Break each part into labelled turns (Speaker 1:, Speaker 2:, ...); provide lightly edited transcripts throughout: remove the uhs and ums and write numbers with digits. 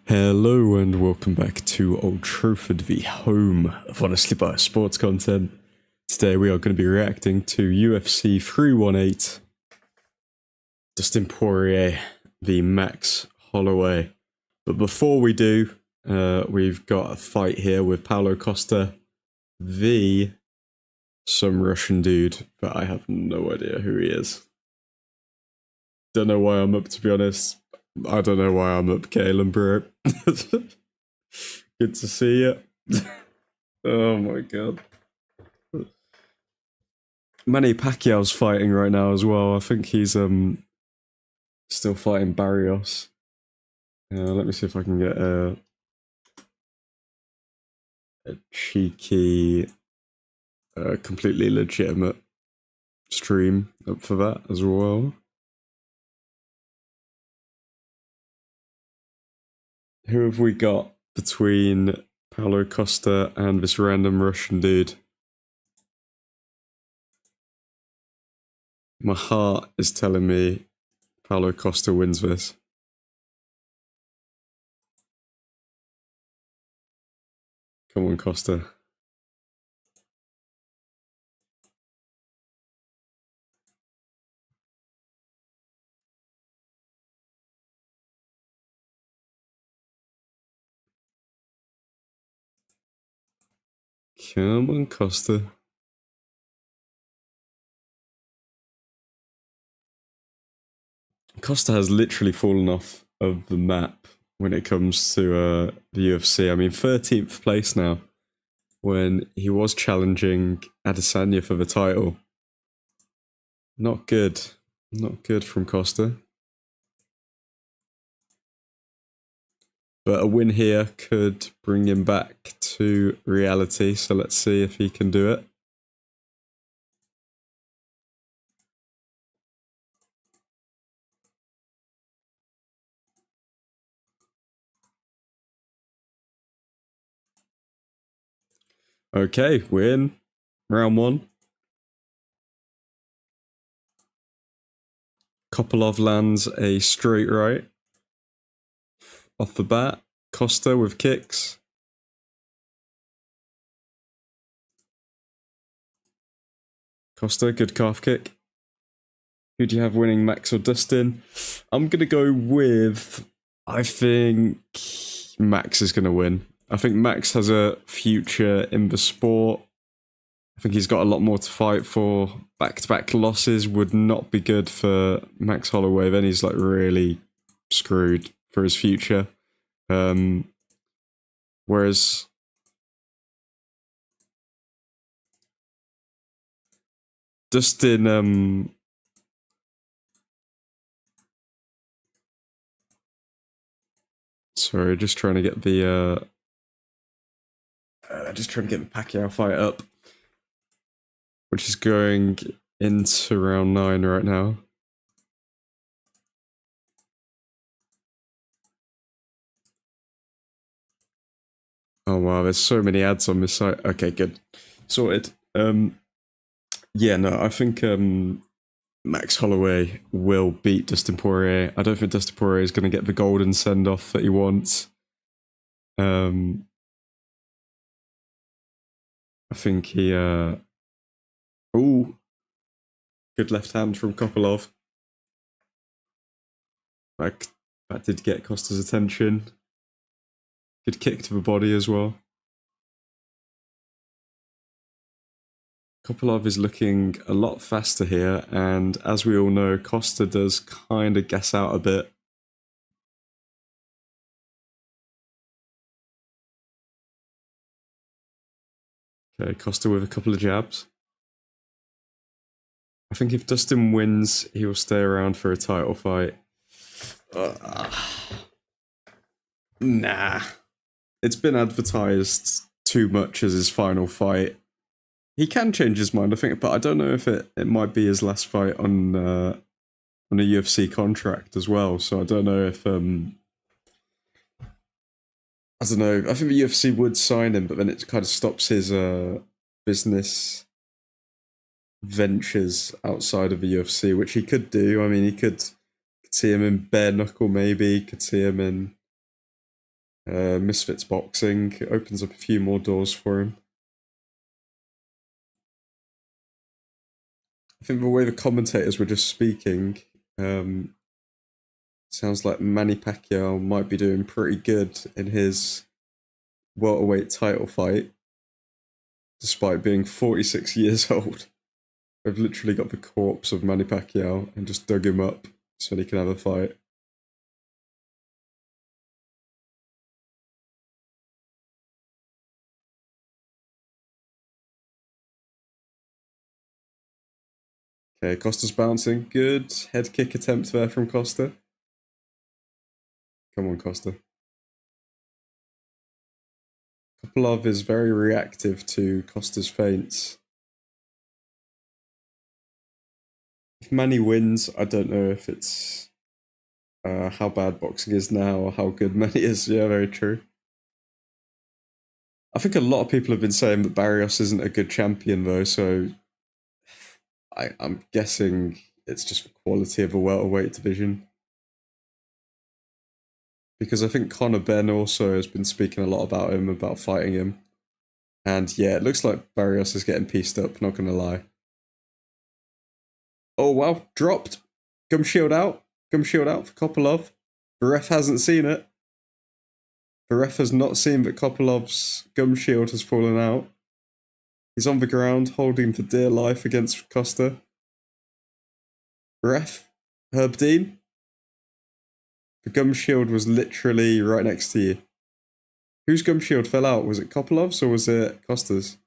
Speaker 1: Hello and welcome back to Old Truthford, the home of honestly biased sports content. Today we are going to be reacting to UFC 318, Dustin Poirier v Max Holloway. But before we do, we've got a fight here with Paulo Costa v some Russian dude, but I have no idea who he is. Don't know why I'm up, to be honest. I don't know why I'm up, Kalen, bro. Good to see you. Oh my god. Manny Pacquiao's fighting right now as well. I think he's still fighting Barrios. Let me see if I can get a cheeky, completely legitimate stream up for that as well. Who have we got between Paulo Costa and this random Russian dude? My heart is telling me Paulo Costa wins this. Come on, Costa. Come on, Costa. Costa has literally fallen off of the map when it comes to the UFC. I mean, 13th place now, when he was challenging Adesanya for the title. Not good. Not good from Costa. But a win here could bring him back to reality, so let's see if he can do it. Okay, win. Round one. Kopylov lands a straight right. Off the bat, Costa with kicks. Costa, good calf kick. Who do you have winning, Max or Dustin? I'm going to go with, I think Max is going to win. I think Max has a future in the sport. I think he's got a lot more to fight for. Back-to-back losses would not be good for Max Holloway. Then he's like really screwed for his future. Whereas Dustin, sorry, just trying to get the Pacquiao fight up, which is going into round 9 right now. Oh wow, there's so many ads on this site. Okay, good. Sorted. Yeah, no, I think Max Holloway will beat Dustin Poirier. I don't think Dustin Poirier is going to get the golden send-off that he wants. I think he... Ooh. Good left hand from Kopylov. That did get Costa's attention. Good kick to the body as well. Kopylov is looking a lot faster here, and as we all know, Costa does kind of gas out a bit. Okay, Costa with a couple of jabs. I think if Dustin wins, he will stay around for a title fight. Nah. It's been advertised too much as his final fight. He can change his mind, I think, but I don't know if it might be his last fight on a UFC contract as well. So I don't know if I don't know. I think the UFC would sign him, but then it kind of stops his business ventures outside of the UFC, which he could do. I mean, he could see him in bare knuckle, maybe. Could see him in Misfits boxing. It opens up a few more doors for him. I think the way the commentators were just speaking, sounds like Manny Pacquiao might be doing pretty good in his welterweight title fight, despite being 46 years old. They've literally got the corpse of Manny Pacquiao and just dug him up so he can have a fight. Okay, Costa's bouncing. Good head kick attempt there from Costa. Come on, Costa. Kopylov is very reactive to Costa's feints. If Manny wins, I don't know if it's how bad boxing is now or how good Manny is. Yeah, very true. I think a lot of people have been saying that Barrios isn't a good champion, though, so I'm guessing it's just the quality of a welterweight division. Because I think Conor Benn also has been speaking a lot about him, about fighting him. And yeah, it looks like Barrios is getting pieced up, not gonna lie. Oh wow, dropped. Gum shield out. Gum shield out for Kopylov. The ref hasn't seen it. The ref has not seen that Kopilov's gum shield has fallen out. He's on the ground, holding for dear life against Costa. Ref, Herb Dean. The gum shield was literally right next to you. Whose gum shield fell out? Was it Kopilov's or was it Costa's?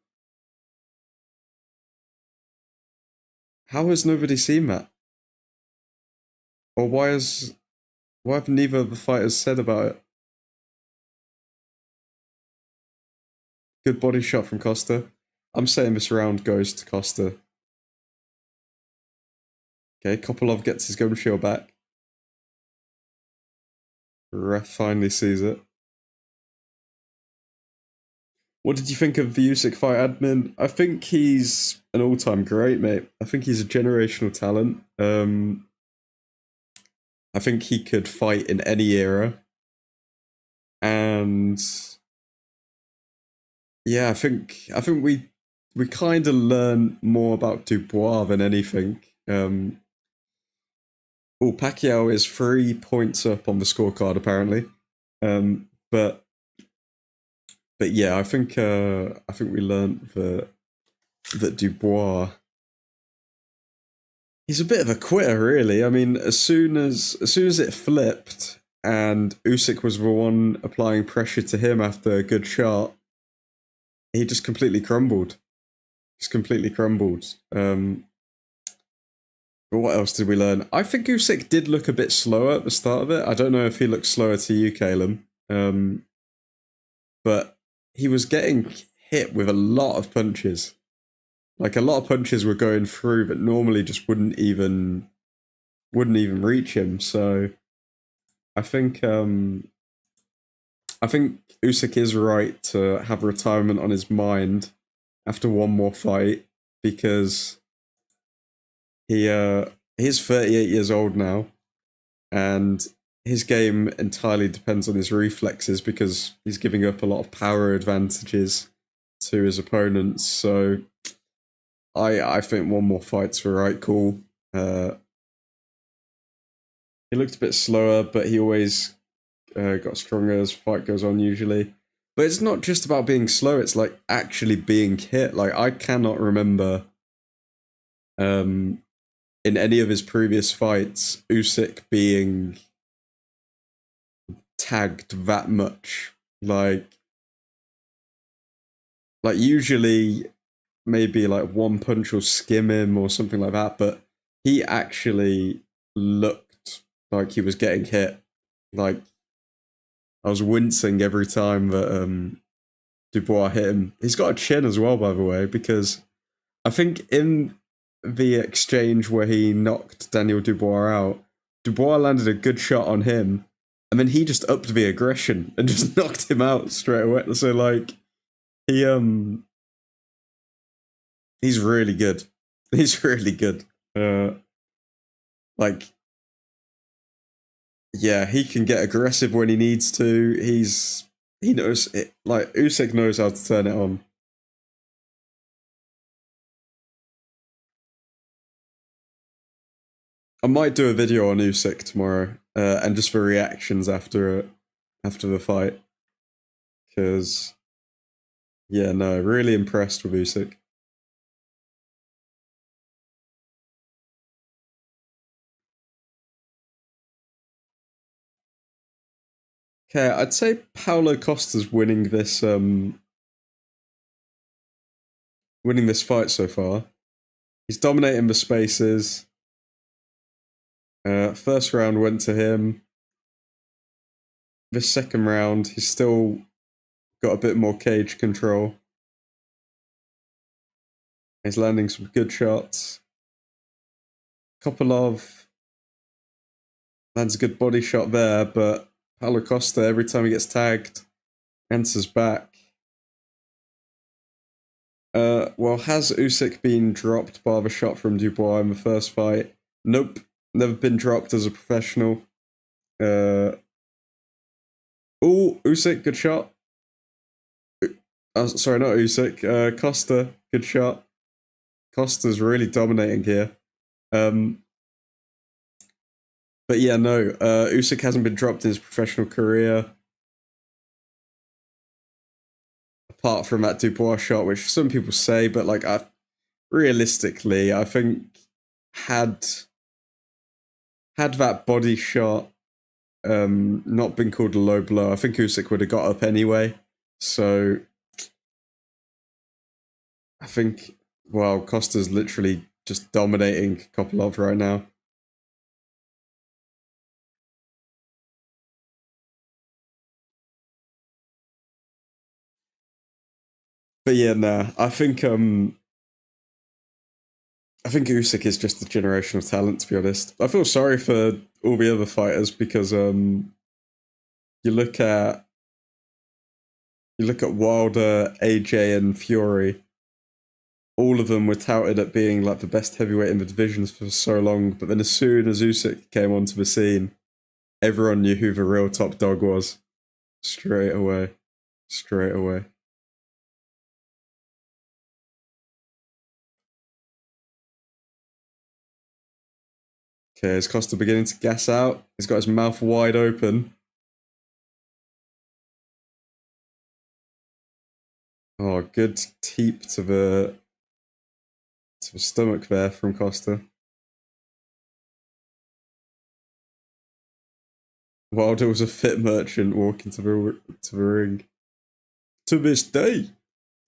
Speaker 1: How has nobody seen that? Or why have neither of the fighters said about it? Good body shot from Costa. I'm saying this round goes to Costa. Okay, Kopylov gets his gum shield back. Ref finally sees it. What did you think of the Usyk fight, admin? I think he's an all-time great, mate. I think he's a generational talent. I think he could fight in any era. And yeah, I think we kind of learn more about Dubois than anything. Pacquiao is 3 points up on the scorecard apparently. But yeah, I think we learned that Dubois, he's a bit of a quitter, really. I mean, as soon as it flipped and Usyk was the one applying pressure to him after a good shot, he just completely crumbled. But what else did we learn? I think Usyk did look a bit slower at the start of it. I don't know if he looked slower to you, Caleb. But he was getting hit with a lot of punches. Like, a lot of punches were going through that normally just wouldn't even reach him. So I think Usyk is right to have retirement on his mind after one more fight, because he's 38 years old now, and his game entirely depends on his reflexes because he's giving up a lot of power advantages to his opponents. So I think one more fight's the right call. He looked a bit slower, but he always got stronger as the fight goes on usually. But it's not just about being slow, it's like actually being hit. Like, I cannot remember in any of his previous fights Usyk being tagged that much. Like, Like usually maybe like one punch will skim him or something like that, but he actually looked like he was getting hit. Like I was wincing every time that Dubois hit him. He's got a chin as well, by the way, because I think in the exchange where he knocked Daniel Dubois out, Dubois landed a good shot on him, and then he just upped the aggression and just knocked him out straight away. So like he he's really good. He's really good. Like yeah, he can get aggressive when he needs to. He knows it, like Usyk knows how to turn it on. I might do a video on Usyk tomorrow, and just for reactions after the fight, because yeah, no, really impressed with Usyk. Okay, I'd say Paulo Costa's winning this fight so far. He's dominating the spaces. First round went to him. This second round, he's still got a bit more cage control. He's landing some good shots. Kopylov lands a good body shot there, but Paulo Costa, every time he gets tagged, answers back. Well, has Usyk been dropped by the shot from Dubois in the first fight? Nope, never been dropped as a professional. Oh, Usyk, good shot. Sorry, not Usyk. Costa, good shot. Costa's really dominating here. But yeah, no, Usyk hasn't been dropped in his professional career. Apart from that Dubois shot, which some people say, but like, realistically, I think had that body shot not been called a low blow, I think Usyk would have got up anyway. So I think, well, Costa's literally just dominating Kopylov right now. But yeah, nah, I think Usyk is just a generational talent, to be honest. I feel sorry for all the other fighters because you look at Wilder, AJ, and Fury. All of them were touted at being like the best heavyweight in the divisions for so long, but then as soon as Usyk came onto the scene, everyone knew who the real top dog was. Straight away. Straight away. Okay, is Costa beginning to gas out? He's got his mouth wide open. Oh, good teep to the stomach there from Costa. Wilder was a fit merchant walking to the ring. To this day.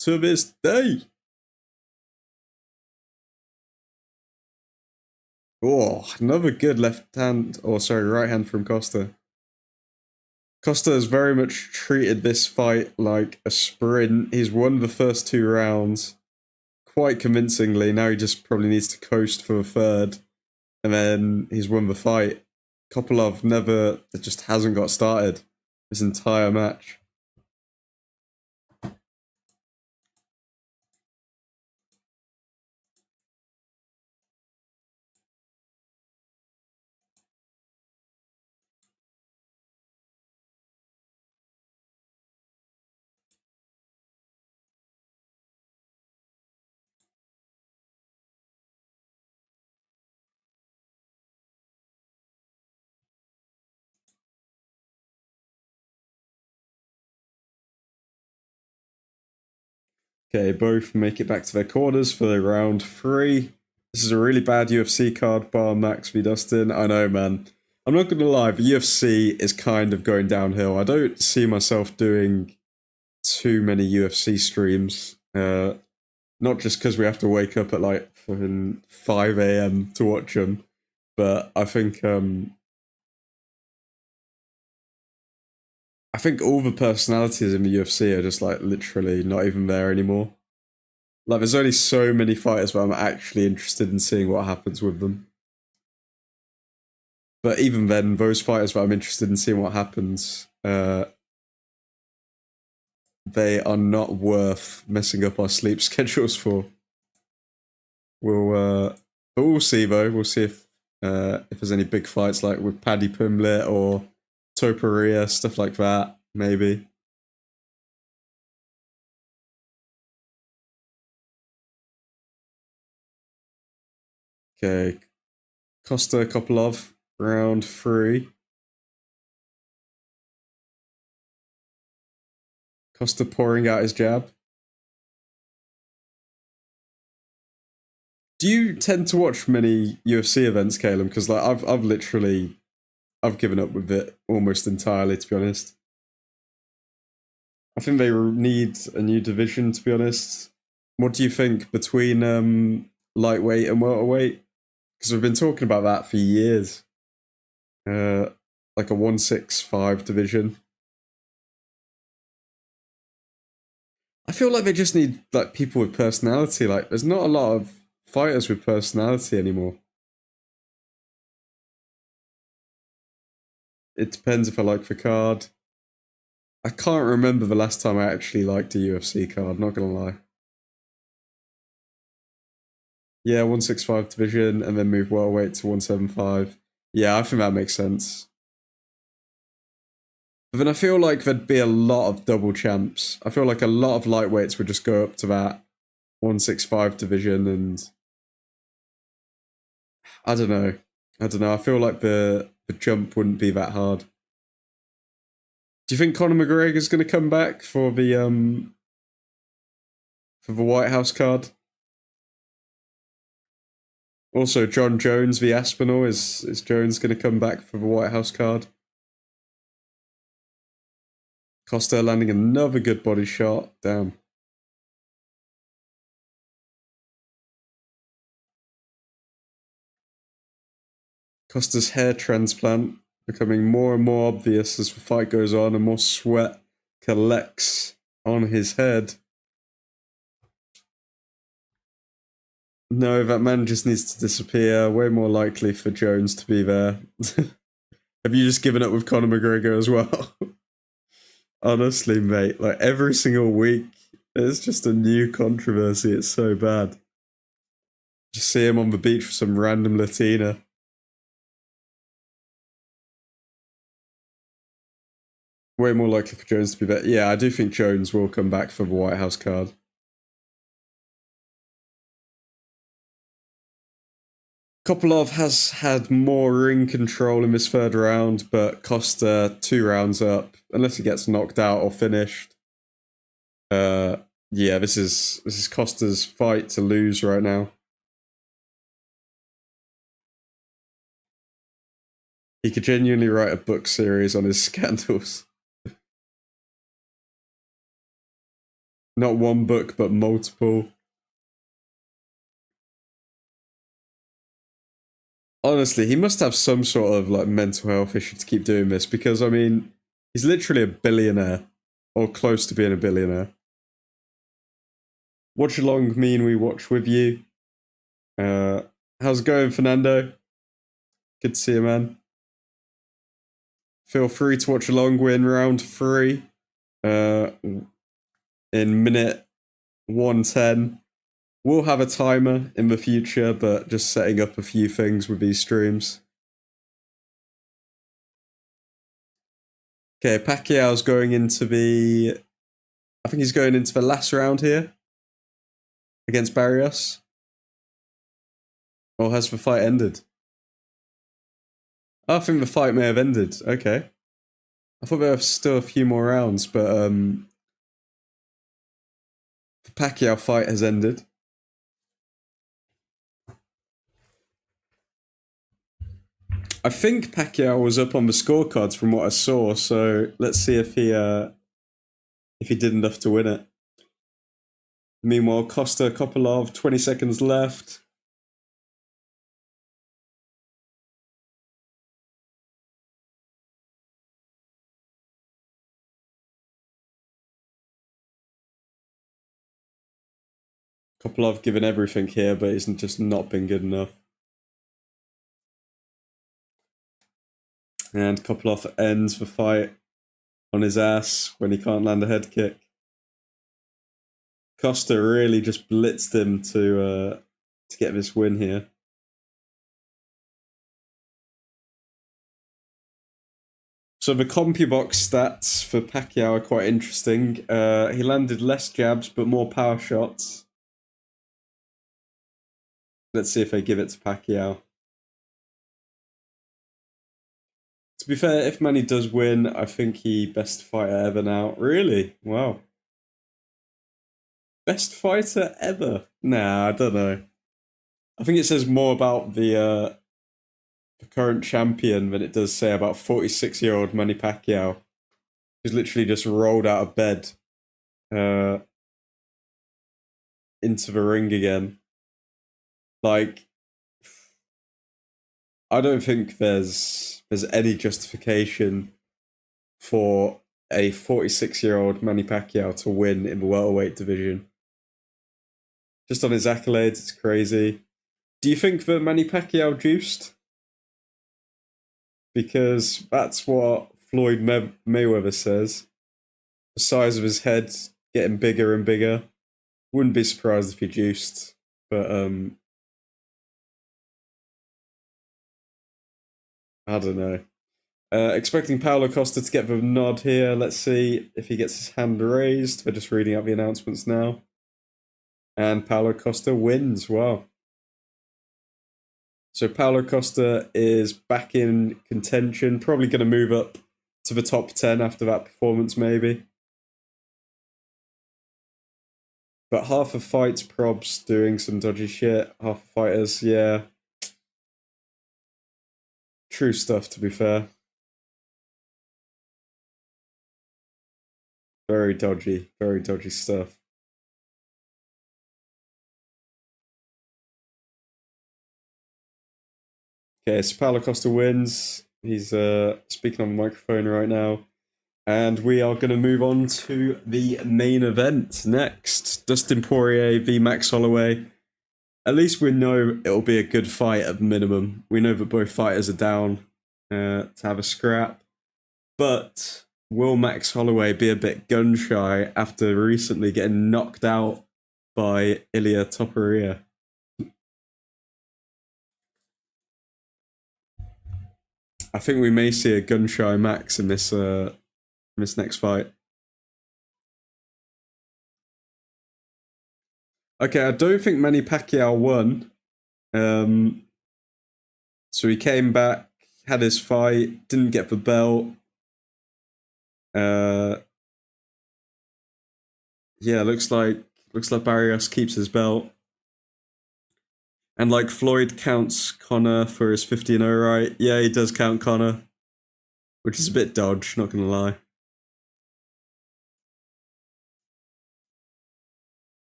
Speaker 1: To this day. Oh, another good left hand, or sorry, right hand from Costa. Costa has very much treated this fight like a sprint. He's won the first 2 rounds quite convincingly. Now he just probably needs to coast for the third, and then he's won the fight. Kopylov just hasn't got started this entire match. Okay, both make it back to their corners for round 3. This is a really bad UFC card, bar Max v Dustin. I know, man. I'm not gonna lie, the UFC is kind of going downhill. I don't see myself doing too many UFC streams Uh, not just because we have to wake up at like fucking 5 a.m. to watch them, but I think all the personalities in the UFC are just like literally not even there anymore. Like, there's only so many fighters where I'm actually interested in seeing what happens with them. But even then, those fighters where I'm interested in seeing what happens, they are not worth messing up our sleep schedules for. We'll see though. We'll see if there's any big fights like with Paddy Pimblett or Topuria, stuff like that. Maybe. Okay, Costa Kopylov, round 3. Costa pouring out his jab. Do you tend to watch many UFC events, Caleb? Because like I've given up with it almost entirely, to be honest. I think they need a new division, to be honest. What do you think between lightweight and welterweight? Because we've been talking about that for years. Uh, like a 165 division. I feel like they just need like people with personality. Like, there's not a lot of fighters with personality anymore. It depends if I like the card. I can't remember the last time I actually liked a UFC card, not gonna lie. Yeah, 165 division and then move welterweight to 175. Yeah, I think that makes sense. But then I feel like there'd be a lot of double champs. I feel like a lot of lightweights would just go up to that 165 division, and I don't know. I feel like the jump wouldn't be that hard. Do you think Conor McGregor's going to come back for the White House card? Also, John Jones v Aspinall. Is Jones going to come back for the White House card? Costa landing another good body shot. Damn. Costa's hair transplant becoming more and more obvious as the fight goes on and more sweat collects on his head. No, that man just needs to disappear. Way more likely for Jones to be there. Have you just given up with Conor McGregor as well? Honestly, mate, like every single week, there's just a new controversy. It's so bad. Just see him on the beach with some random Latina. Way more likely for Jones to be there. Yeah, I do think Jones will come back for the White House card. Kopylov has had more ring control in this third round, but Costa 2 rounds up, unless he gets knocked out or finished. Yeah, this is Costa's fight to lose right now. He could genuinely write a book series on his scandals. Not one book, but multiple. Honestly, he must have some sort of like mental health issue to keep doing this, because I mean, he's literally a billionaire, or close to being a billionaire. Watch along mean we watch with you. How's it going, Fernando? Good to see you, man. Feel free to watch along. We're in round 3. In minute 110. We'll have a timer in the future, but just setting up a few things with these streams. Okay, Pacquiao's going into the... I think he's going into the last round here. Against Barrios. Or has the fight ended? Oh, I think the fight may have ended. Okay. I thought there were still a few more rounds, but the Pacquiao fight has ended. I think Pacquiao was up on the scorecards from what I saw, so let's see if he did enough to win it. Meanwhile, Costa Kopylov, 20 seconds left. Kopylov giving everything here, but he's just not been good enough. And Kopylov ends the fight on his ass when he can't land a head kick. Costa really just blitzed him to get this win here. So the CompuBox stats for Pacquiao are quite interesting. He landed less jabs but more power shots. Let's see if they give it to Pacquiao. To be fair, if Manny does win, I think he best fighter ever now. Really? Wow. Best fighter ever? Nah, I don't know. I think it says more about the current champion than it does say about 46-year-old Manny Pacquiao, who's literally just rolled out of bed into the ring again. Like, I don't think there's any justification for a 46-year-old Manny Pacquiao to win in the welterweight division. Just on his accolades, it's crazy. Do you think that Manny Pacquiao juiced? Because that's what Floyd Mayweather says. The size of his head getting bigger and bigger. Wouldn't be surprised if he juiced, but I don't know. Expecting Paulo Costa to get the nod here. Let's see if he gets his hand raised. We're just reading out the announcements now. And Paulo Costa wins. Wow. So Paulo Costa is back in contention. Probably going to move up to the top 10 after that performance, maybe. But half of fights, probs doing some dodgy shit. Half of fighters, yeah. True stuff, to be fair. Very dodgy stuff. Okay, so Paulo Costa wins. He's speaking on the microphone right now. And we are going to move on to the main event next. Dustin Poirier v Max Holloway. At least we know it'll be a good fight at the minimum. We know that both fighters are down to have a scrap. But will Max Holloway be a bit gun-shy after recently getting knocked out by Ilia Topuria? I think we may see a gun-shy Max in this next fight. Okay, I don't think Manny Pacquiao won. So he came back, had his fight, didn't get the belt. Yeah, looks like Barrios keeps his belt. And like Floyd counts Conor for his 50-0, right? Yeah, he does count Conor, which is a bit dodge, not gonna lie.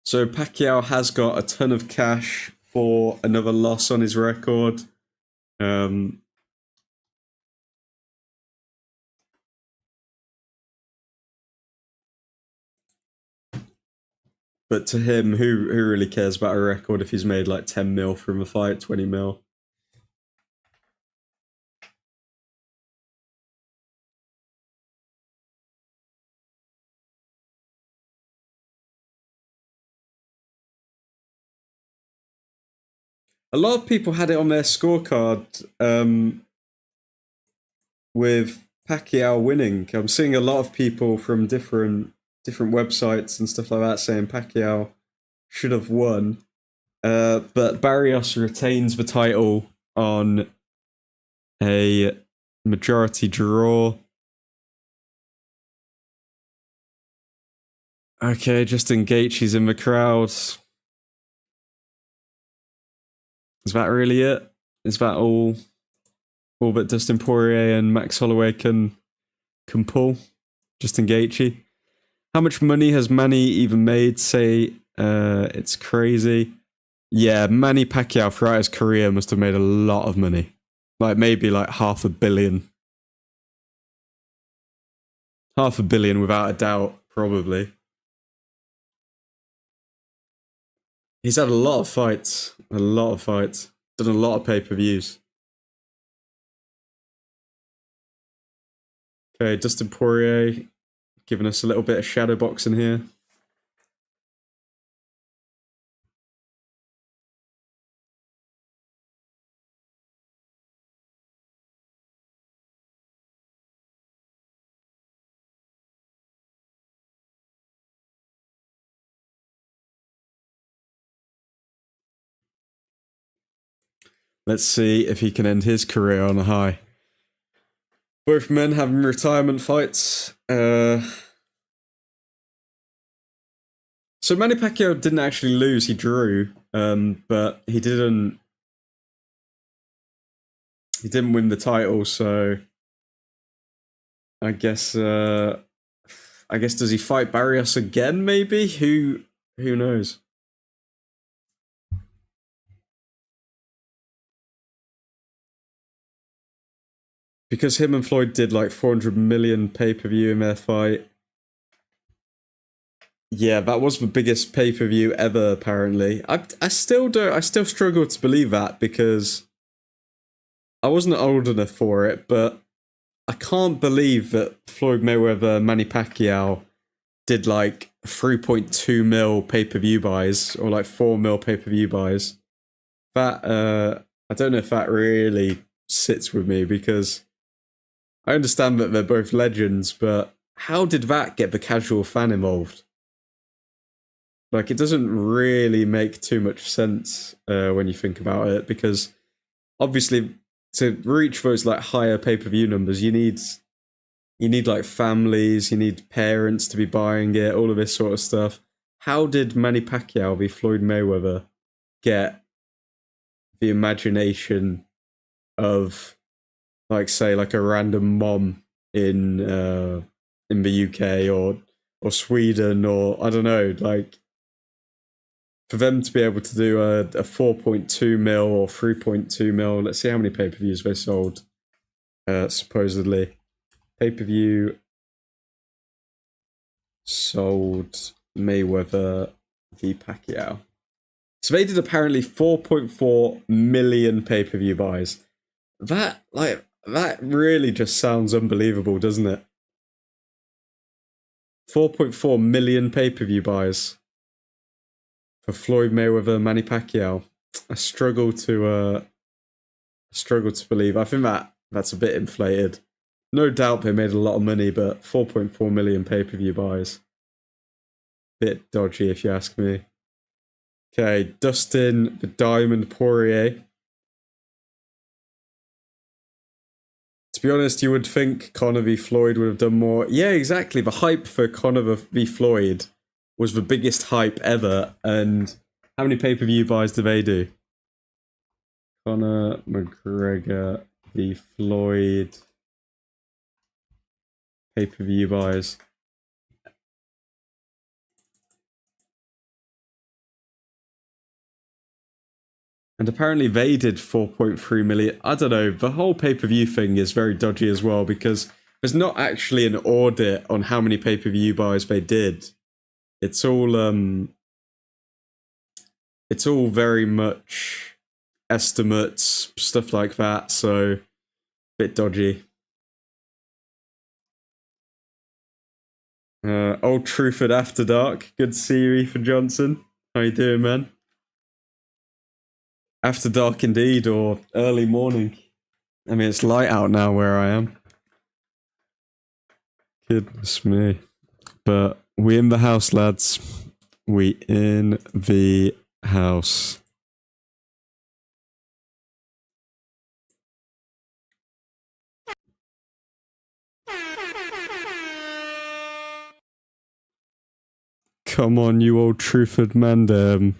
Speaker 1: So Pacquiao has got a ton of cash for another loss on his record. But to him, who really cares about a record if he's made like 10 mil from a fight, 20 mil? A lot of people had it on their scorecard with Pacquiao winning. I'm seeing a lot of people from different websites and stuff like that saying Pacquiao should have won. But Barrios retains the title on a majority draw. Okay, Justin Gaethje's in the crowd. Is that really it? Is that all that Dustin Poirier and Max Holloway can pull? Justin Gaethje. How much money has Manny even made? Say it's crazy. Yeah, Manny Pacquiao throughout his career must have made a lot of money. Like maybe like $500 million. $500 million without a doubt, probably. He's had a lot of fights. A lot of fights. Done a lot of pay-per-views. Okay, Dustin Poirier giving us a little bit of shadow boxing here. Let's see if he can end his career on a high. Both men having retirement fights. So Manny Pacquiao didn't actually lose, he drew. But he didn't win the title, so I guess does he fight Barrios again, maybe? Who knows? Because him and Floyd did like 400 million pay-per-view in their fight. Yeah, that was the biggest pay-per-view ever, apparently. I still struggle to believe that because I wasn't old enough for it, but I can't believe that Floyd Mayweather, Manny Pacquiao did like 3.2 mil pay-per-view buys or like 4 mil pay-per-view buys. That I don't know if that really sits with me because I understand that they're both legends, but how did that get the casual fan involved? Like, it doesn't really make too much sense when you think about it, because obviously to reach those like higher pay-per-view numbers, you need like families, you need parents to be buying it, all of this sort of stuff. How did Manny Pacquiao v Floyd Mayweather get the imagination of, like, say, like a random mom in the UK or Sweden, or I don't know, like, for them to be able to do a 4.2 mil or 3.2 mil, let's see how many pay-per-views they sold, supposedly. Pay-per-view sold Mayweather v Pacquiao. So they did apparently 4.4 million pay-per-view buys. That really just sounds unbelievable, doesn't it? 4.4 million pay-per-view buys for Floyd Mayweather, Manny Pacquiao. I struggle to believe. I think that's a bit inflated. No doubt they made a lot of money, but 4.4 million pay-per-view buys. Bit dodgy, if you ask me. Okay, Dustin the Diamond Poirier. To be honest, you would think Conor v Floyd would have done more. Yeah, exactly. The hype for Conor v Floyd was the biggest hype ever. And how many pay-per-view buys do they do? Conor McGregor v Floyd pay-per-view buys. And apparently they did 4.3 million. I don't know. The whole pay-per-view thing is very dodgy as well, because there's not actually an audit on how many pay-per-view buys they did. It's all very much estimates, stuff like that, so a bit dodgy. Old Truthford After Dark. Good to see you, Ethan Johnson. How you doing, man? After dark indeed, or early morning. I mean, it's light out now where I am. Goodness me. But we in the house, lads. We in the house. Come on, you old Truthford Mandem.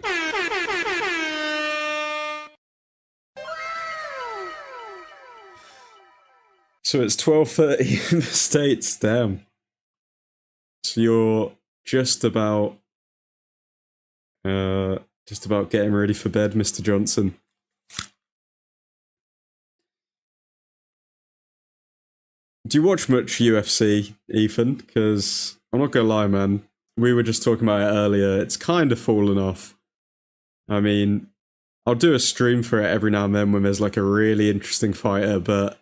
Speaker 1: So it's 12:30 in the States, damn. So you're just about getting ready for bed, Mr. Johnson. Do you watch much UFC, Ethan? Because I'm not gonna lie, man. We were just talking about it earlier. It's kind of fallen off. I mean, I'll do a stream for it every now and then when there's like a really interesting fighter, but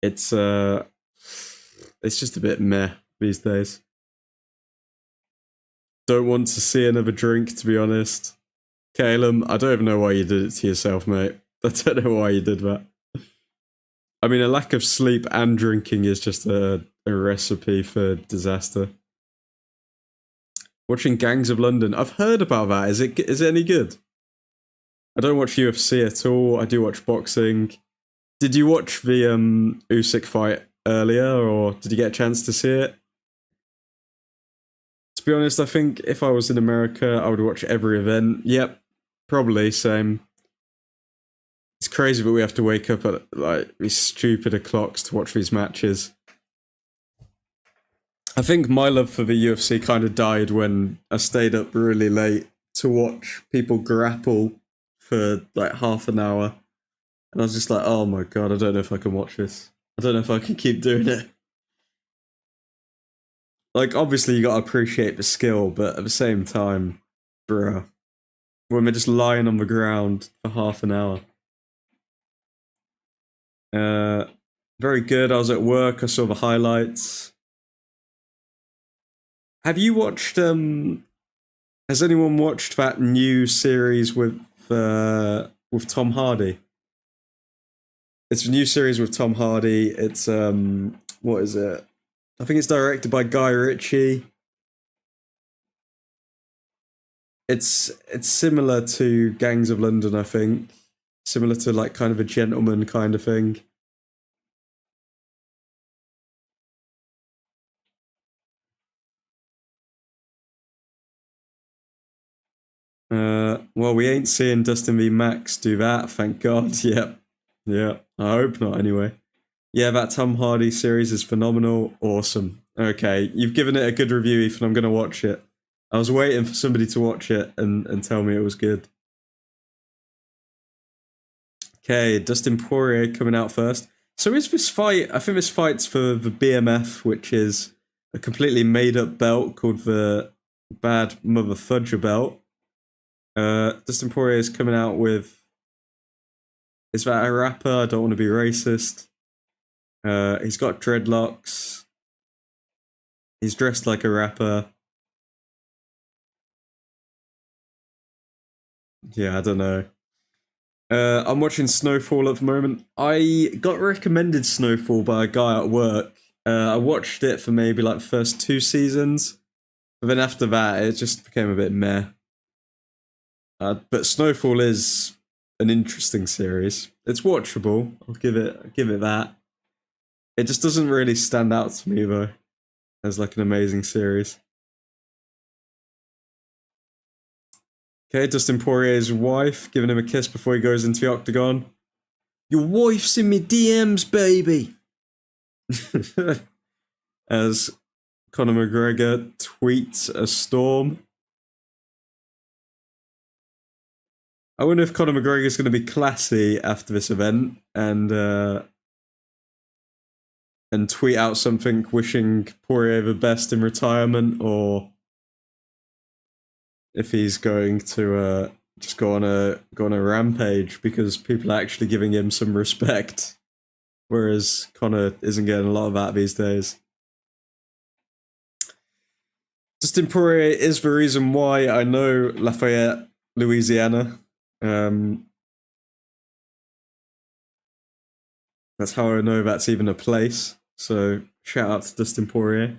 Speaker 1: it's just a bit meh these days. Don't want to see another drink, to be honest. Caleb, I don't even know why you did it to yourself, mate. I don't know why you did that. I mean, a lack of sleep and drinking is just a recipe for disaster. Watching Gangs of London. I've heard about that. Is it any good? I don't watch UFC at all. I do watch boxing. Did you watch the Usyk fight earlier, or did you get a chance to see it? To be honest, I think if I was in America, I would watch every event. Yep, probably same. It's crazy that we have to wake up at like these stupid clocks to watch these matches. I think my love for the UFC kind of died when I stayed up really late to watch people grapple for like half an hour. And I was just like, oh my god, I don't know if I can watch this. I don't know if I can keep doing it. Like, obviously you gotta appreciate the skill, but at the same time, bruh, when we're just lying on the ground for half an hour. Very good. I was at work, I saw the highlights. Have you watched, has anyone watched that new series with Tom Hardy? It's a new series with Tom Hardy. It's, what is it? I think it's directed by Guy Ritchie. It's similar to Gangs of London, I think. Similar to like kind of a gentleman kind of thing. Well, we ain't seeing Dustin v Max do that, thank God. Yep. Yeah, I hope not anyway. Yeah, that Tom Hardy series is phenomenal. Awesome. Okay, you've given it a good review, Ethan. I'm going to watch it. I was waiting for somebody to watch it and tell me it was good. Okay, Dustin Poirier coming out first. So is this fight, I think this fight's for the BMF, which is a completely made up belt called the Bad Mother Fudger belt. Dustin Poirier is coming out with, is that a rapper? I don't want to be racist. He's got dreadlocks. He's dressed like a rapper. Yeah, I don't know. I'm watching Snowfall at the moment. I got recommended Snowfall by a guy at work. I watched it for maybe like the first 2 seasons. But then after that, it just became a bit meh. But Snowfall is an interesting series. It's watchable. I'll give it that. It just doesn't really stand out to me though as like an amazing series. Okay, Dustin Poirier's wife giving him a kiss before he goes into the octagon. Your wife's in me DMs, baby. As Conor McGregor tweets a storm. I wonder if Conor McGregor is going to be classy after this event and tweet out something wishing Poirier the best in retirement, or if he's going to just go on a rampage because people are actually giving him some respect, whereas Conor isn't getting a lot of that these days. Dustin Poirier is the reason why I know Lafayette, Louisiana. That's how I know that's even a place. So shout out to Dustin Poirier.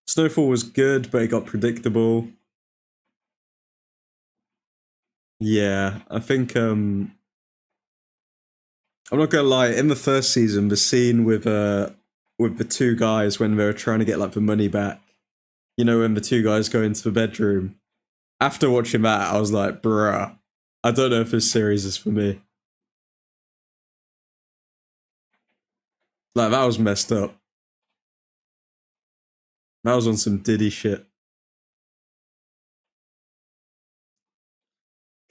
Speaker 1: Snowfall was good, but it got predictable. Yeah, I think I'm not gonna lie, in the first season, the scene with the 2 guys when they were trying to get like the money back, you know, when the 2 guys go into the bedroom. After watching that, I was like, bruh, I don't know if this series is for me. Like, that was messed up. That was on some Diddy shit.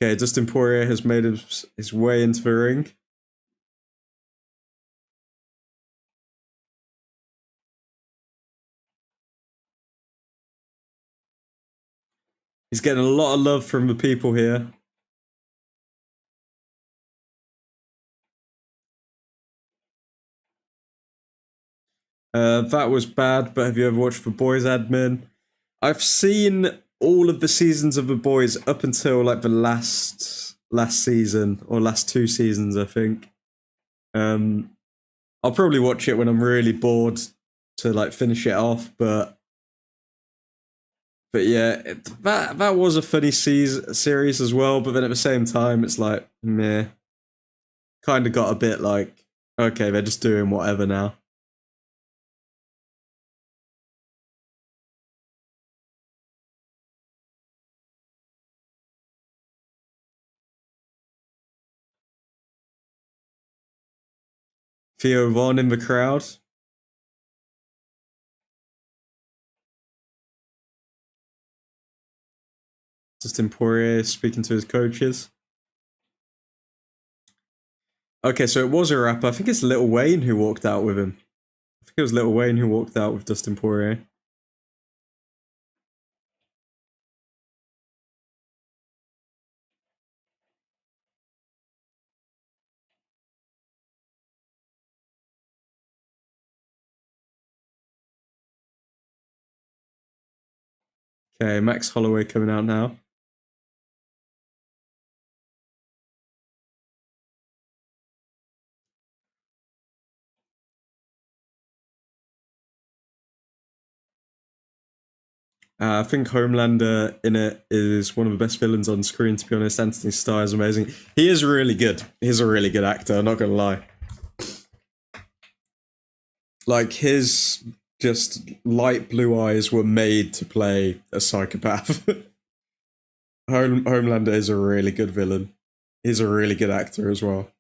Speaker 1: Okay, Dustin Poirier has made his way into the ring. He's getting a lot of love from the people here. That was bad, but have you ever watched The Boys admin? I've seen all of the seasons of The Boys up until like the last season or last two seasons, I think. I'll probably watch it when I'm really bored to like finish it off, but yeah, that was a funny series as well. But then at the same time, it's like meh. Kind of got a bit like okay, they're just doing whatever now. Theo Von in the crowd. Dustin Poirier speaking to his coaches. Okay, so it was a rapper. I think it's Lil Wayne who walked out with him. I think it was Lil Wayne who walked out with Dustin Poirier. Okay, Max Holloway coming out now. I think Homelander in it is one of the best villains on screen, to be honest. Anthony Starr is amazing. He is really good. He's a really good actor, I'm not gonna lie. Like, his just light blue eyes were made to play a psychopath. Homelander is a really good villain. He's a really good actor as well.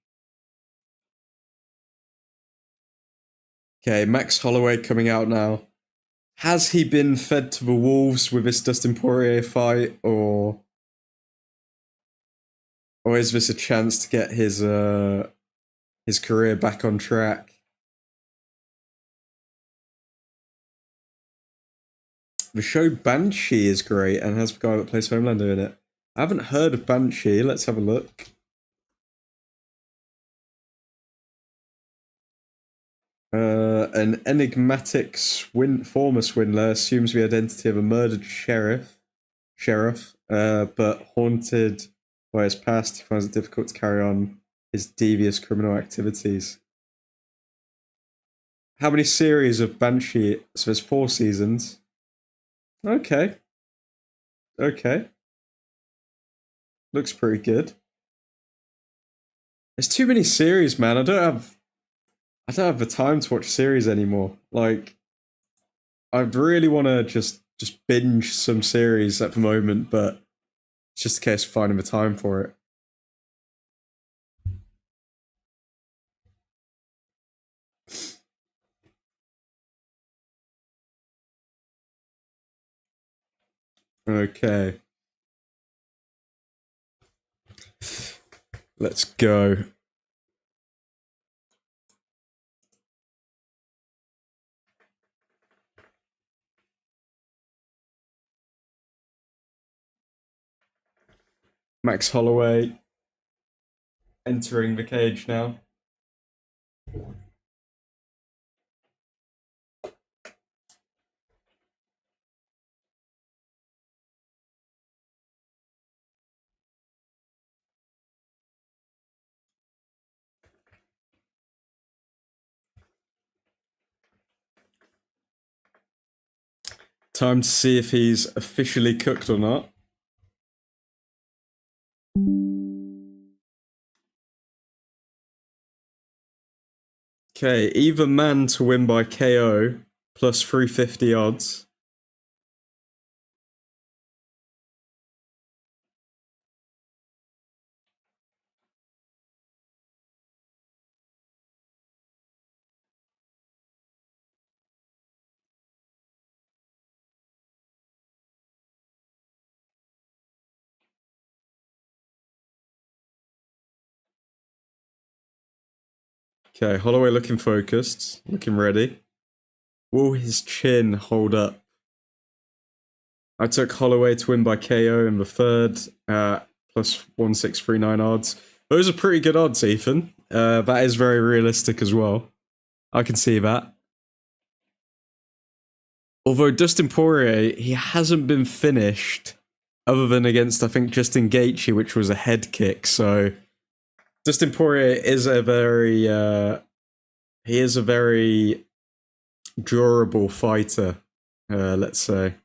Speaker 1: Okay, Max Holloway coming out now. Has he been fed to the wolves with this Dustin Poirier fight, or is this a chance to get his career back on track? The show Banshee is great and has the guy that plays Homelander in it. I haven't heard of Banshee. Let's have a look. An enigmatic former swindler assumes the identity of a murdered sheriff, but haunted by his past, he finds it difficult to carry on his devious criminal activities. How many series of Banshee? So there's 4 seasons. Okay. Okay. Looks pretty good. There's too many series, man. I don't have the time to watch series anymore. Like, I really want to just binge some series at the moment, but it's just a case of finding the time for it. Okay. Let's go. Max Holloway entering the cage now. Time to see if he's officially cooked or not. Okay, either man to win by KO plus 350 odds. Okay, Holloway looking focused, looking ready. Will his chin hold up? I took Holloway to win by KO in the third, plus 1639 odds. Those are pretty good odds, Ethan. That is very realistic as well. I can see that. Although Dustin Poirier, he hasn't been finished other than against, I think, Justin Gaethje, which was a head kick. So Dustin Poirier is a very, he is a very durable fighter, let's say.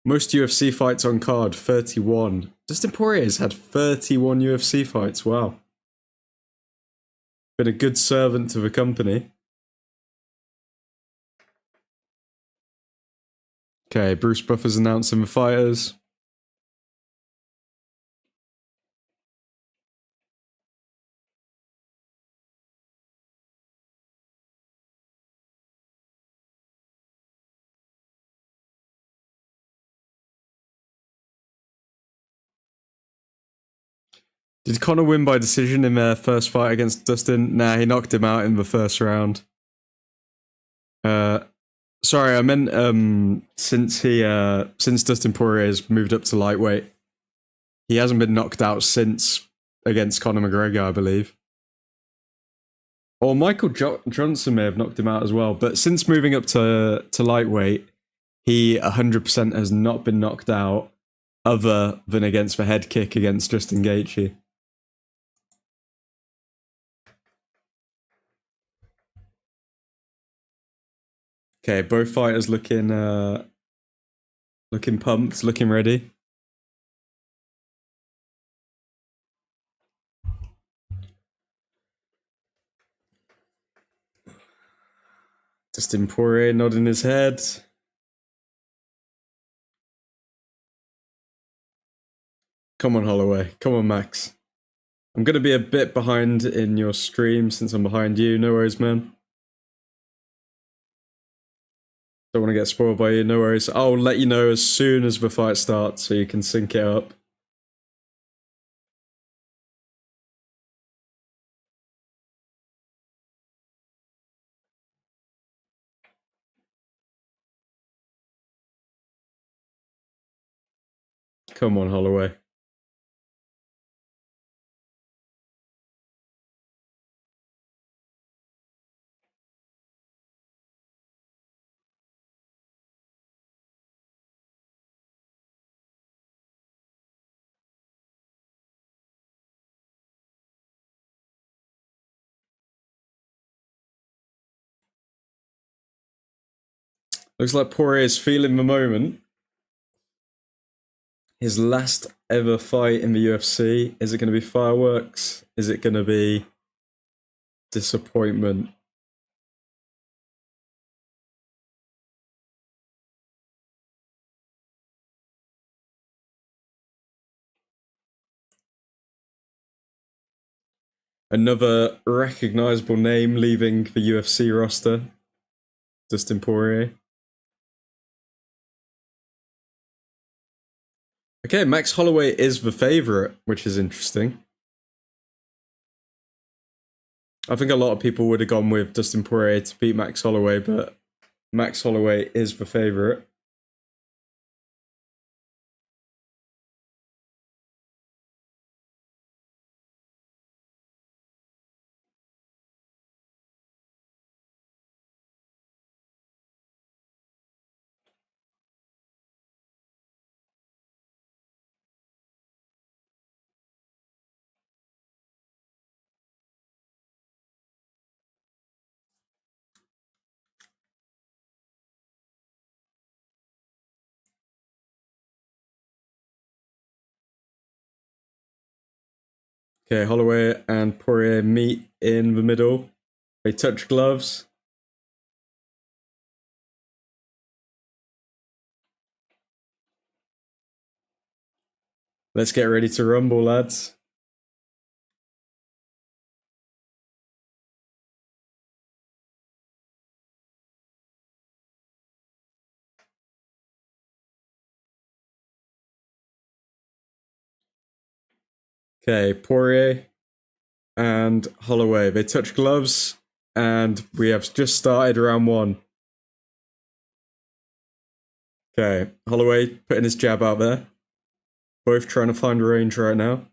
Speaker 1: Most UFC fights on card, 31. Dustin Poirier's had 31 UFC fights, wow. Been a good servant to the company. Okay, Bruce Buffer's announcing the fighters. Did Conor win by decision in their first fight against Dustin? Nah, he knocked him out in the first round. Sorry, I meant since Dustin Poirier has moved up to lightweight, he hasn't been knocked out since against Conor McGregor, I believe. Or Michael Johnson may have knocked him out as well, but since moving up to lightweight, he 100% has not been knocked out other than against the head kick against Justin Gaethje. Okay, both fighters looking pumped, looking ready. Dustin Poirier nodding his head. Come on, Holloway. Come on, Max. I'm going to be a bit behind in your stream since I'm behind you. No worries, man. Don't want to get spoiled by you. No worries. I'll let you know as soon as the fight starts so you can sync it up. Come on, Holloway. Looks like Poirier is feeling the moment. His last ever fight in the UFC. Is it going to be fireworks? Is it going to be disappointment? Another recognizable name leaving the UFC roster. Dustin Poirier. Okay, Max Holloway is the favorite, which is interesting. I think a lot of people would have gone with Dustin Poirier to beat Max Holloway, but Max Holloway is the favorite. Okay, Holloway and Poirier meet in the middle. They touch gloves. Let's get ready to rumble, lads. Okay, Poirier and Holloway. They touch gloves, and we have just started round one. Okay, Holloway putting his jab out there. Both trying to find range right now.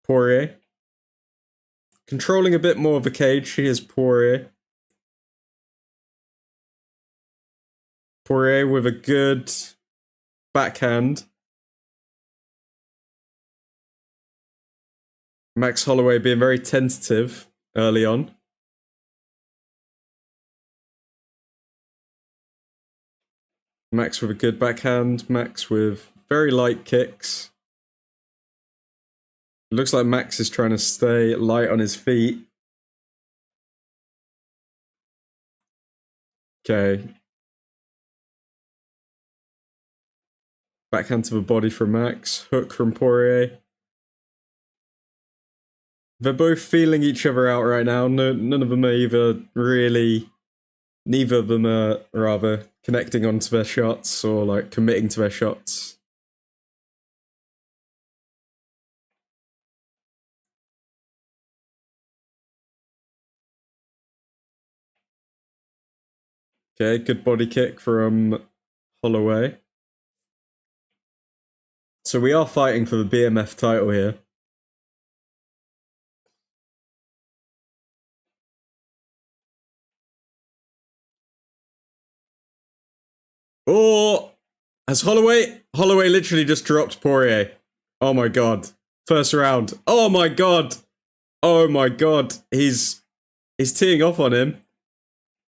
Speaker 1: Poirier. Controlling a bit more of the cage. Here's Poirier. Poirier with a good backhand. Max Holloway being very tentative early on. Max with a good backhand. Max with very light kicks. It looks like Max is trying to stay light on his feet. Okay. Backhand to the body from Max. Hook from Poirier. They're both feeling each other out right now. None of them are either really... Neither of them are, rather, connecting onto their shots or, like, committing to their shots. Okay, good body kick from Holloway. So we are fighting for the BMF title here. Oh! Has Holloway literally just dropped Poirier. Oh my god. First round. Oh my god. Oh my god. He's teeing off on him.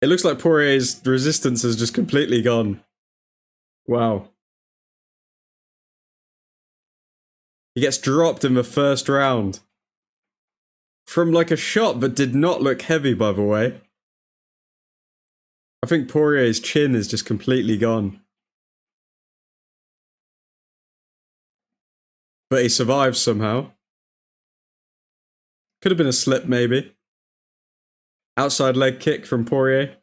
Speaker 1: It looks like Poirier's resistance has just completely gone. Wow. He gets dropped in the first round. From like a shot that did not look heavy, by the way. I think Poirier's chin is just completely gone. But he survives somehow. Could have been a slip, maybe. Outside leg kick from Poirier.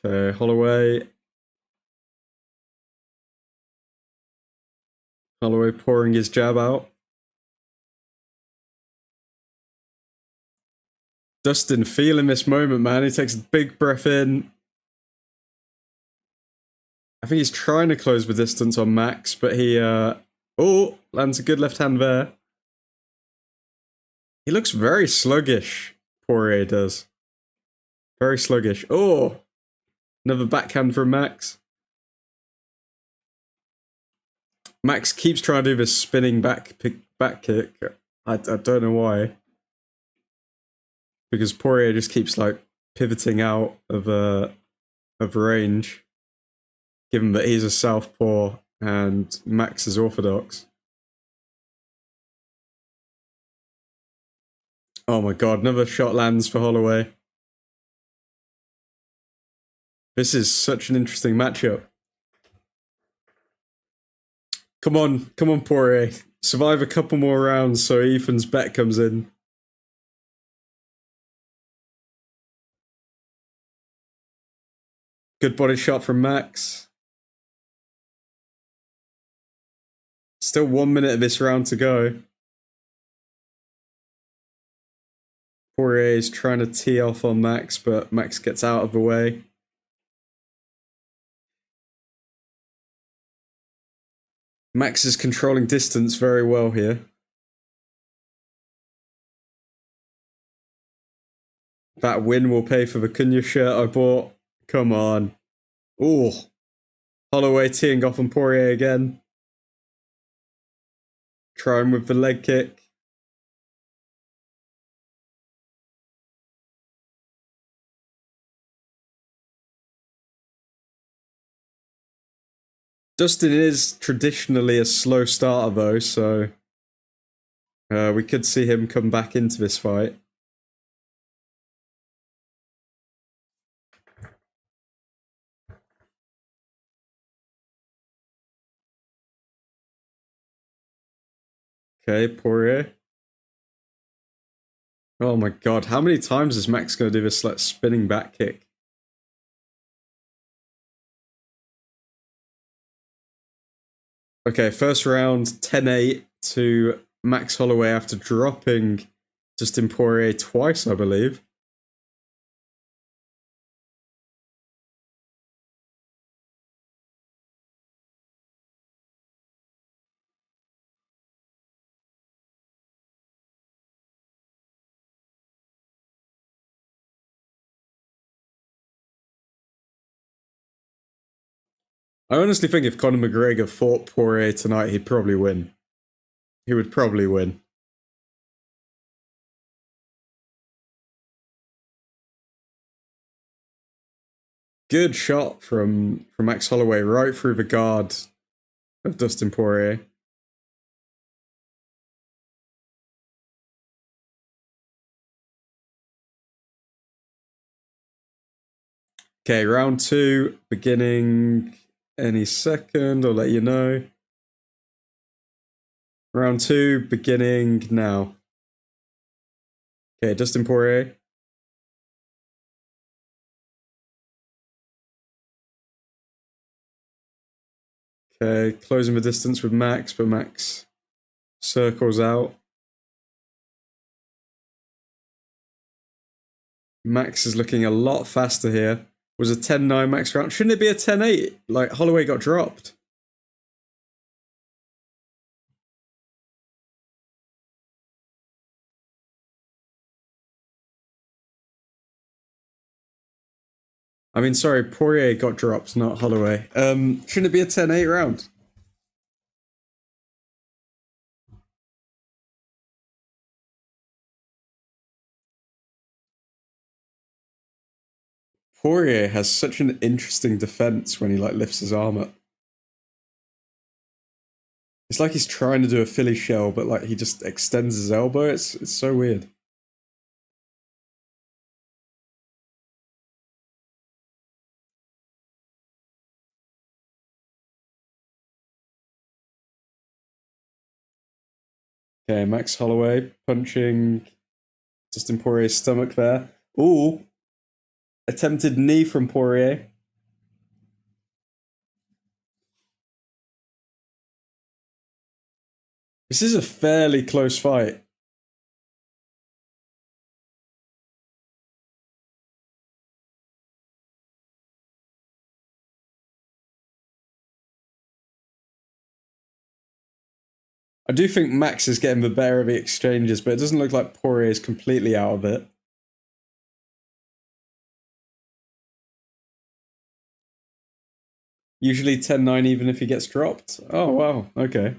Speaker 1: Okay, Holloway. Holloway pouring his jab out. Dustin feeling this moment, man. He takes a big breath in. I think he's trying to close the distance on Max, but he, oh, lands a good left hand there. He looks very sluggish, Poirier does. Very sluggish. Oh, another backhand from Max. Max keeps trying to do this spinning back kick. I don't know why. Because Poirier just keeps like pivoting out of range. Given that he's a southpaw and Max is orthodox. Oh my god, another shot lands for Holloway. This is such an interesting matchup. Come on, Poirier. Survive a couple more rounds so Ethan's bet comes in. Good body shot from Max. Still 1 minute of this round to go. Poirier is trying to tee off on Max, but Max gets out of the way. Max is controlling distance very well here. That win will pay for the Cunha shirt I bought. Come on. Ooh. Holloway teeing off on Poirier again. Trying with the leg kick. Dustin is traditionally a slow starter though, so we could see him come back into this fight. Okay, Poirier. Oh my god, how many times is Max going to do this like spinning back kick? Okay, first round 10-8 to Max Holloway after dropping Dustin Poirier twice, I believe. I honestly think if Conor McGregor fought Poirier tonight, he'd probably win. He would probably win. Good shot from Max Holloway right through the guard of Dustin Poirier. Okay, round 2 beginning any second. I'll let you know. Round 2 beginning now. Okay, Dustin Poirier. Okay, closing the distance with Max, but Max circles out. Max is looking a lot faster here. Was a 10-9 Max round. Shouldn't it be a 10-8? Like, Holloway got dropped. I mean, sorry, Poirier got dropped, not Holloway. Shouldn't it be a 10-8 round? Poirier has such an interesting defense when he like lifts his arm up. It's like he's trying to do a Philly shell, but like he just extends his elbow. It's so weird. Okay, Max Holloway punching Dustin Poirier's stomach there. Ooh, attempted knee from Poirier. This is a fairly close fight. I do think Max is getting the better of the exchanges, but it doesn't look like Poirier is completely out of it. Usually 10-9 even if he gets dropped. Oh, wow. Okay.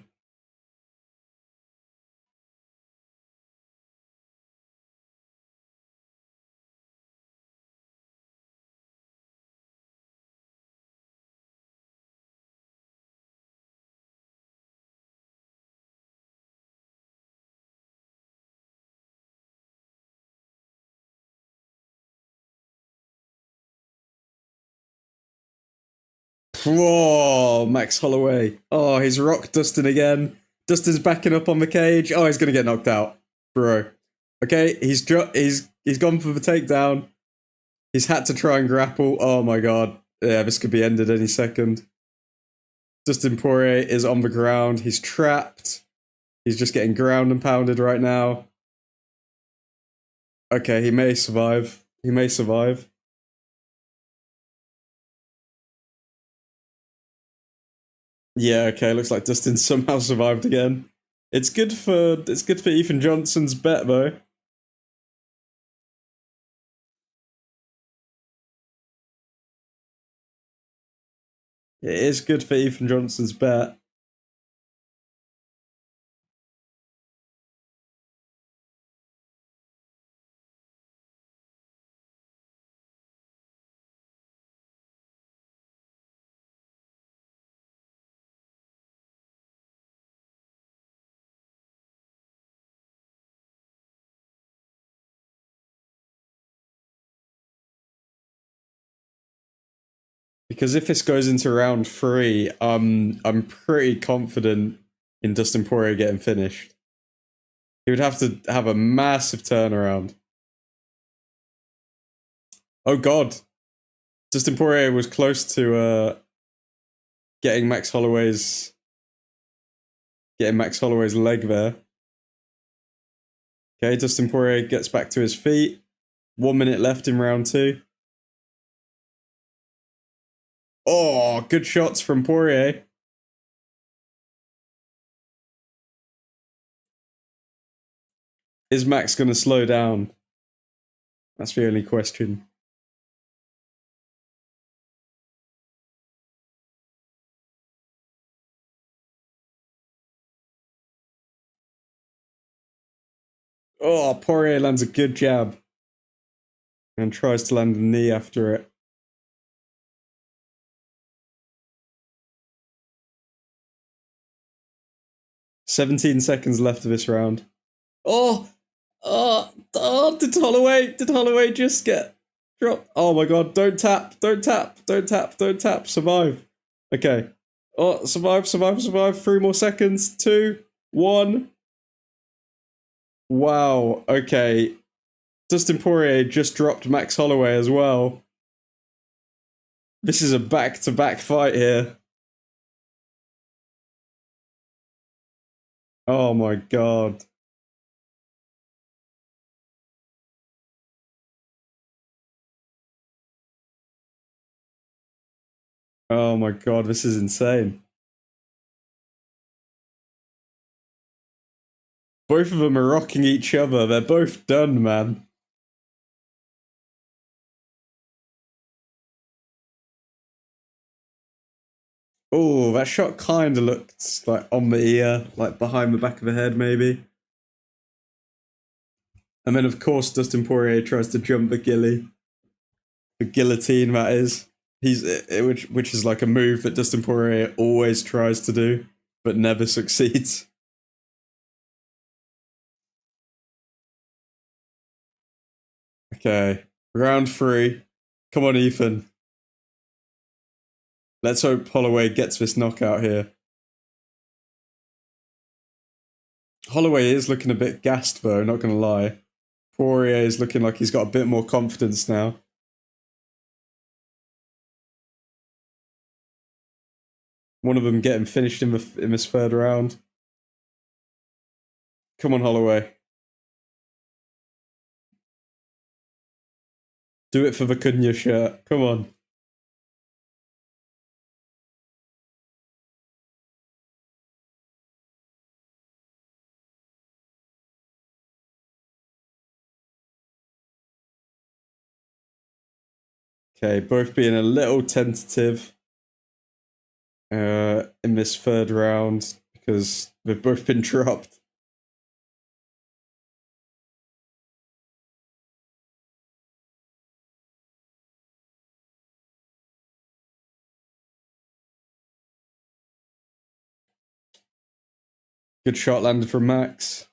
Speaker 1: Whoa, Max Holloway. Oh, he's rocked Dustin again. Dustin's backing up on the cage. Oh, he's gonna get knocked out, bro. Okay, he's gone for the takedown. He's had to try and grapple. Oh my god. Yeah, this could be ended any second. Dustin Poirier is on the ground. He's trapped. He's just getting ground and pounded right now. Okay, he may survive. He may survive. Yeah, okay, looks like Dustin somehow survived again. It's good for Ethan Johnson's bet though. It is good for Ethan Johnson's bet. Because if this goes into round 3, I'm pretty confident in Dustin Poirier getting finished. He would have to have a massive turnaround. Oh god. Dustin Poirier was close to getting Max Holloway's Getting Max Holloway's leg there. Okay, Dustin Poirier gets back to his feet. 1 minute left in round 2. Oh, good shots from Poirier. Is Max going to slow down? That's the only question. Oh, Poirier lands a good jab. And tries to land a knee after it. 17 seconds left of this round. Oh! Did Holloway just get dropped? Oh my god, don't tap. Survive. Okay. Oh, survive. 3 more seconds. 2, 1. Wow, okay. Dustin Poirier just dropped Max Holloway as well. This is a back-to-back fight here. Oh my god. Oh my god, this is insane. Both of them are rocking each other. They're both done, man. Oh, that shot kind of looked like on the ear, like behind the back of the head, maybe. And then, of course, Dustin Poirier tries to jump the ghillie. The guillotine, that is. Which is like a move that Dustin Poirier always tries to do, but never succeeds. Okay, round 3. Come on, Ethan. Let's hope Holloway gets this knockout here. Holloway is looking a bit gassed, though, not gonna lie. Poirier is looking like he's got a bit more confidence now. One of them getting finished in this 3rd round. Come on, Holloway. Do it for the Cunha shirt. Come on. Okay, both being a little tentative in this 3rd round because they've both been dropped. Good shot landed from Max.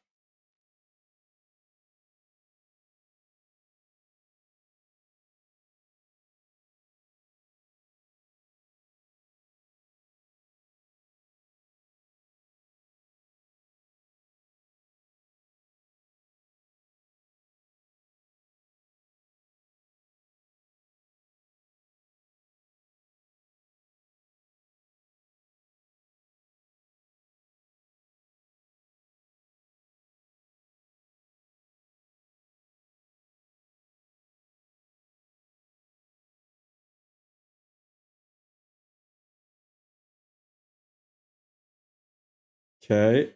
Speaker 1: Okay.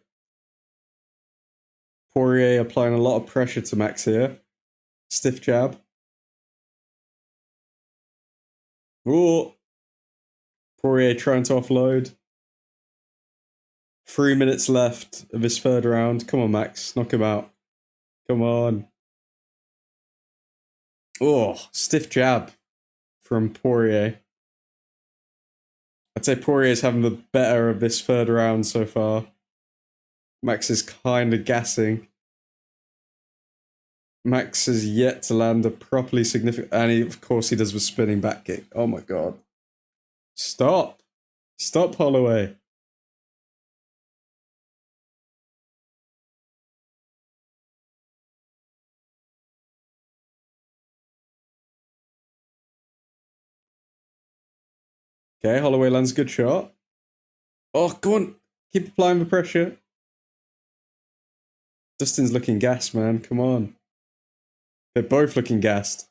Speaker 1: Poirier applying a lot of pressure to Max here. Stiff jab. Ooh. Poirier trying to offload. 3 minutes left of his 3rd round. Come on, Max. Knock him out. Come on. Oh, stiff jab from Poirier. I'd say Poirier's having the better of this 3rd round so far. Max is kind of gassing. Max has yet to land a properly significant... And of course he does the spinning back kick. Oh my god. Stop. Stop, Holloway. Okay, Holloway lands a good shot. Oh, go on. Keep applying the pressure. Dustin's looking gassed, man. Come on. They're both looking gassed.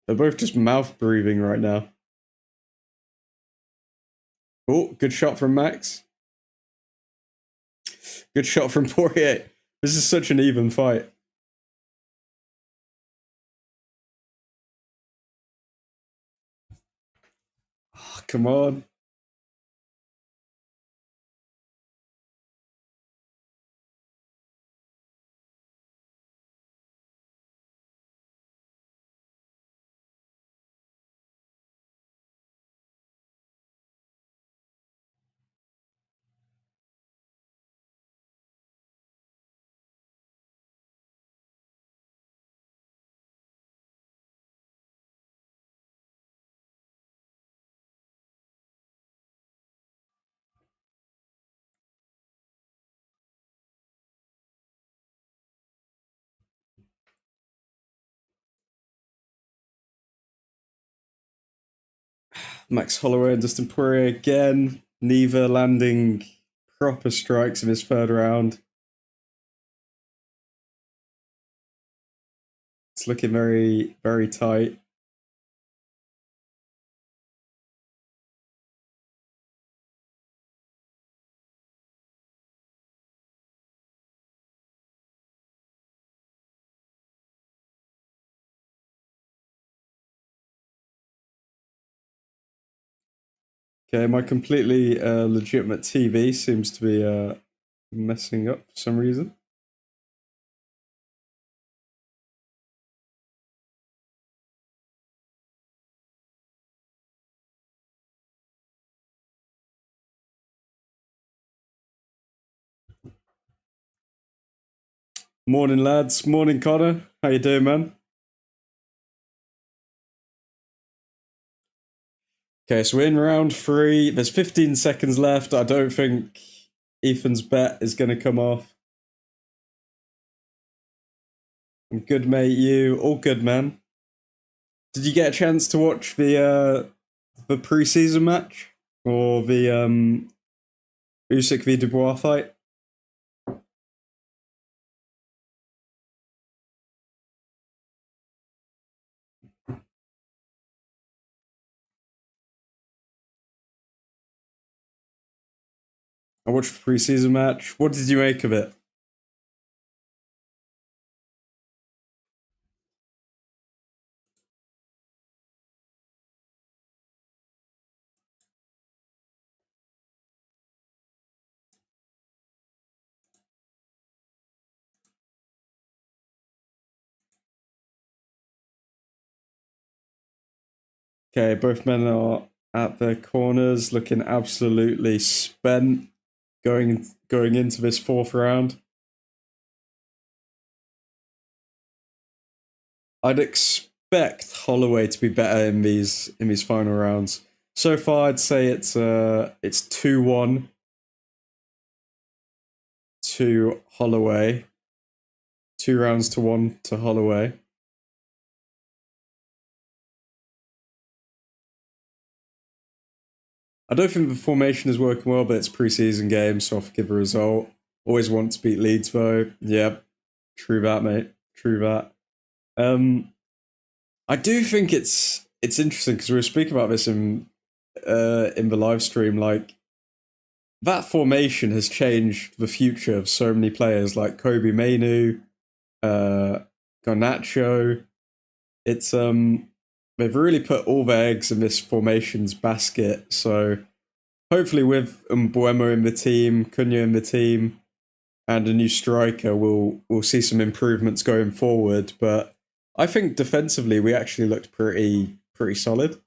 Speaker 1: They're both just mouth breathing right now. Oh, good shot from Max. Good shot from Poirier. This is such an even fight. Oh, come on. Max Holloway and Dustin Poirier again. Neither landing proper strikes in his third round. It's looking very, very tight. Okay, my completely legitimate TV seems to be messing up for some reason. Morning, lads. Morning, Connor. How you doing, man? Okay, so we're in round 3. There's 15 seconds left. I don't think Ethan's bet is going to come off. I'm good, mate. You? All good, man. Did you get a chance to watch the preseason match? Or the Usyk v Dubois fight? I watched the preseason match. What did you make of it? Okay, both men are at their corners, looking absolutely spent going into this 4th round. I'd expect Holloway to be better in these final rounds. So far, I'd say it's 2-1 to Holloway. 2 rounds to 1 to Holloway. I don't think the formation is working well, but it's preseason game, so I'll forgive the result. Always want to beat Leeds, though. Yeah, true that, mate. True that. I do think it's interesting because we were speaking about this in the live stream. Like, that formation has changed the future of so many players, like Kobe Mainu, Garnacho. It's they've really put all their eggs in this formation's basket. So hopefully, with Mbuemo in the team, Cunha in the team, and a new striker, we'll see some improvements going forward. But I think defensively, we actually looked pretty solid.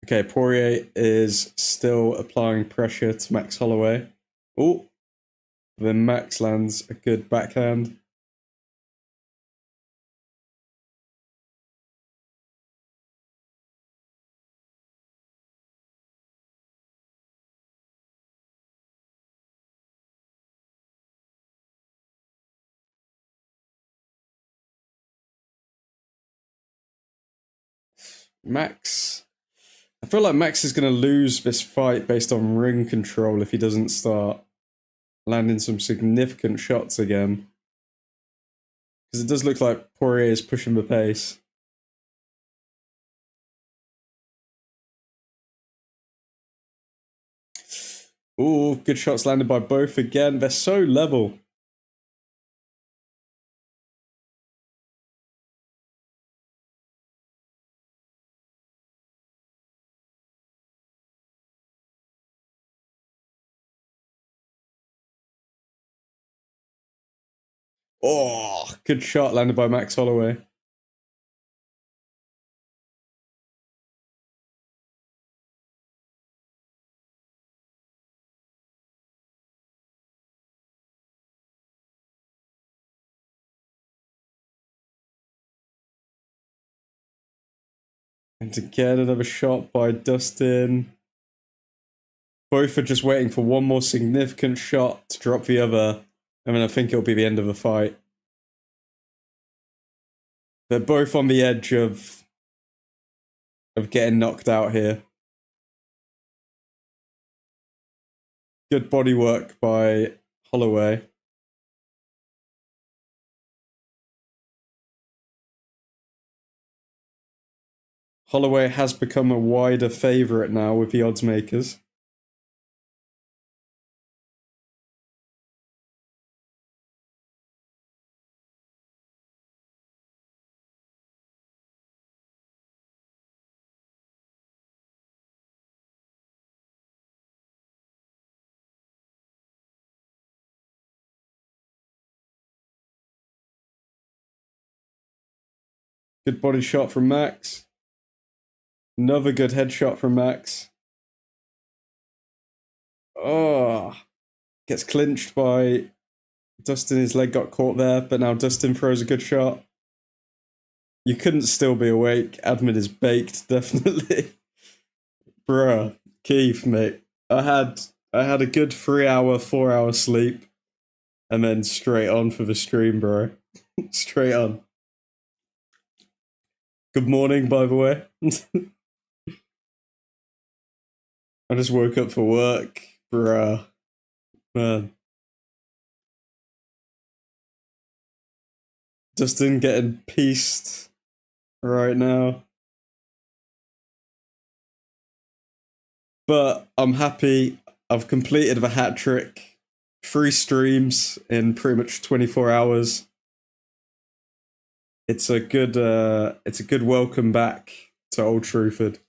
Speaker 1: Okay, Poirier is still applying pressure to Max Holloway. Oh, then Max lands a good backhand. Max I feel like Max is going to lose this fight based on ring control if he doesn't start landing some significant shots again. Because it does look like Poirier is pushing the pace. Ooh, good shots landed by both again. They're so level. Oh, good shot landed by Max Holloway. And again, another shot by Dustin. Both are just waiting for one more significant shot to drop the other. I mean, I think it'll be the end of the fight. They're both on the edge of getting knocked out here. Good body work by Holloway. Holloway has become a wider favourite now with the odds makers. Good body shot from Max. Another good headshot from Max. Oh, gets clinched by Dustin. His leg got caught there, but now Dustin throws a good shot. You couldn't still be awake. Admin is baked, definitely. Bruh, Keith, mate. I had a good 3-hour, 4-hour sleep, and then straight on for the stream, bro. Straight on. Good morning, by the way. I just woke up for work, bruh. Man. Dustin getting pieced right now. But I'm happy. I've completed the hat trick. 3 streams in pretty much 24 hours. It's a good welcome back to Old Truthford.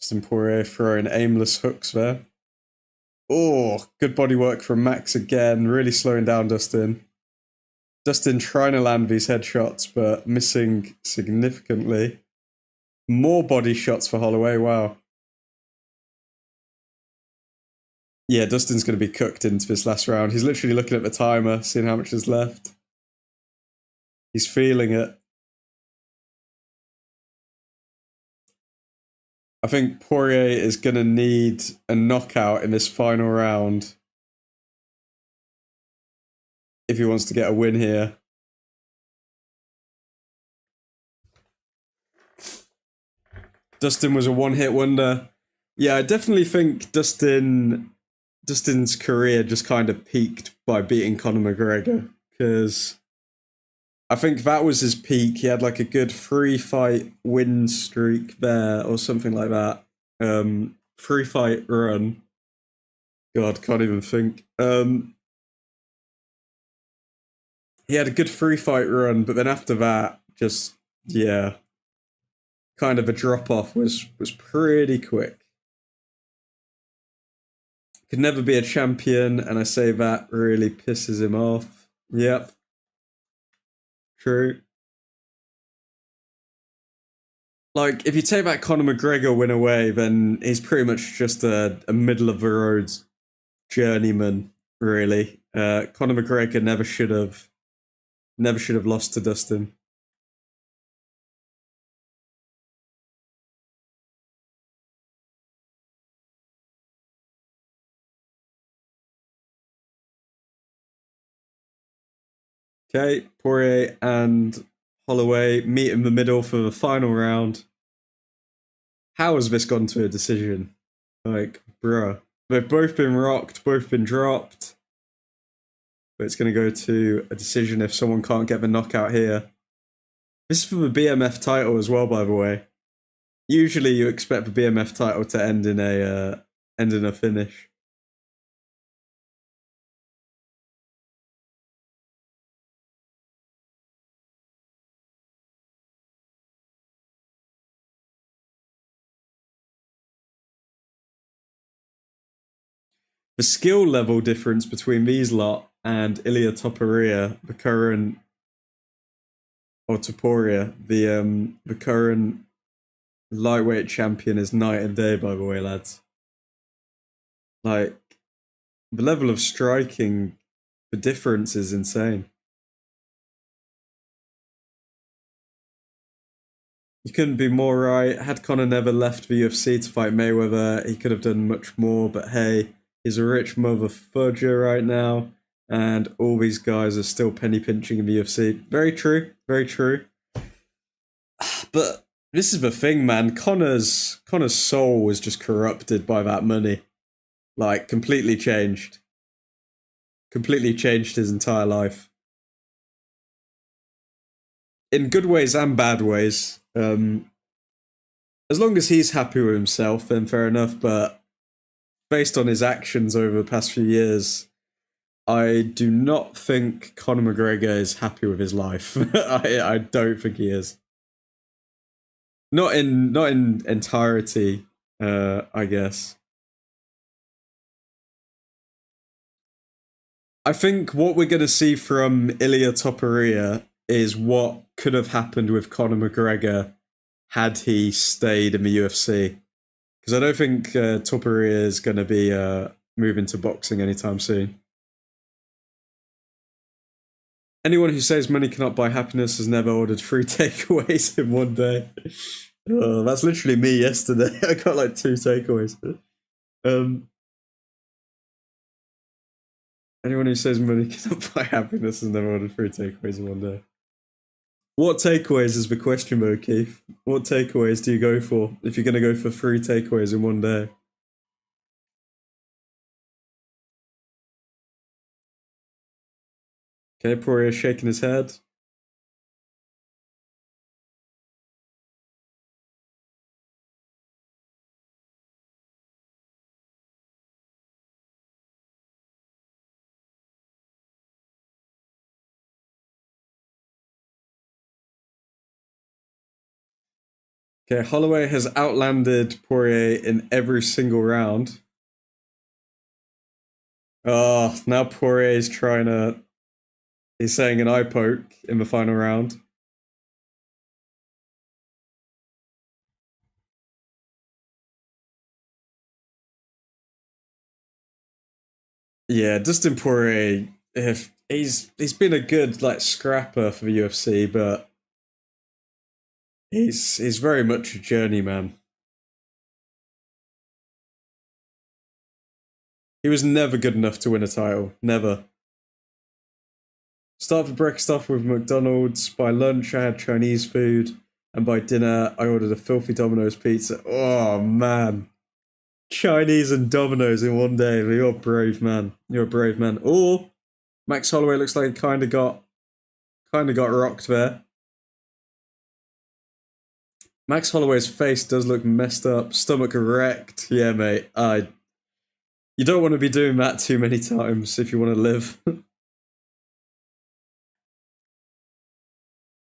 Speaker 1: Dustin Poirier throwing aimless hooks there. Oh, good body work from Max again, really slowing down Dustin. Dustin trying to land these headshots, but missing significantly. More body shots for Holloway, wow. Yeah, Dustin's going to be cooked into this last round. He's literally looking at the timer, seeing how much is left. He's feeling it. I think Poirier is going to need a knockout in this final round if he wants to get a win here. Dustin was a one-hit wonder. Yeah, I definitely think Dustin's career just kind of peaked by beating Conor McGregor, because I think that was his peak. He had like a good 3-fight win streak there or something like that. 3-fight run. God, can't even think. He had a good 3-fight run, but then after that, just, yeah, kind of a drop-off was pretty quick. Could never be a champion, and I say that really pisses him off. Yep. True. Like, if you take that Conor McGregor win away, then he's pretty much just a middle of the road journeyman, really. Conor McGregor never should have lost to Dustin. Okay, Poirier and Holloway meet in the middle for the final round. How has this gone to a decision? Like, bruh. They've both been rocked, both been dropped. But it's going to go to a decision if someone can't get the knockout here. This is for the BMF title as well, by the way. Usually you expect the BMF title to end in a finish. The skill level difference between these lot and Ilia Topuria, the current, or Topuria, the current lightweight champion, is night and day, by the way, lads. Like, the level of striking, the difference is insane. You couldn't be more right. Had Conor never left the UFC to fight Mayweather, he could have done much more, but hey, he's a rich motherfudger right now, and all these guys are still penny pinching in the UFC. Very true, very true. But this is the thing, man. Conor's soul was just corrupted by that money. Like, completely changed. Completely changed his entire life. In good ways and bad ways. As long as he's happy with himself, then fair enough, but based on his actions over the past few years, I do not think Conor McGregor is happy with his life. I don't think he is. Not in entirety, I guess. I think what we're going to see from Ilia Topuria is what could have happened with Conor McGregor had he stayed in the UFC. Because I don't think Topuria is going to be moving to boxing anytime soon. Anyone who says money cannot buy happiness has never ordered 3 takeaways in one day. Oh, that's literally me yesterday. I got like 2 takeaways. Anyone who says money cannot buy happiness has never ordered 3 takeaways in one day. What takeaways is the question, though, Keith? What takeaways do you go for if you're going to go for 3 takeaways in one day? Okay, Poirier shaking his head. Okay, Holloway has outlanded Poirier in every single round. Oh, now Poirier's trying to... He's saying an eye poke in the final round. Yeah, Dustin Poirier, if he's been a good like scrapper for the UFC, but he's very much a journeyman. He was never good enough to win a title. Never. Start the breakfast off with McDonald's. By lunch, I had Chinese food. And by dinner, I ordered a filthy Domino's pizza. Oh, man. Chinese and Domino's in one day. You're a brave man. You're a brave man. Or Max Holloway looks like he kind of got rocked there. Max Holloway's face does look messed up. Stomach wrecked. Yeah, mate. You don't want to be doing that too many times if you want to live.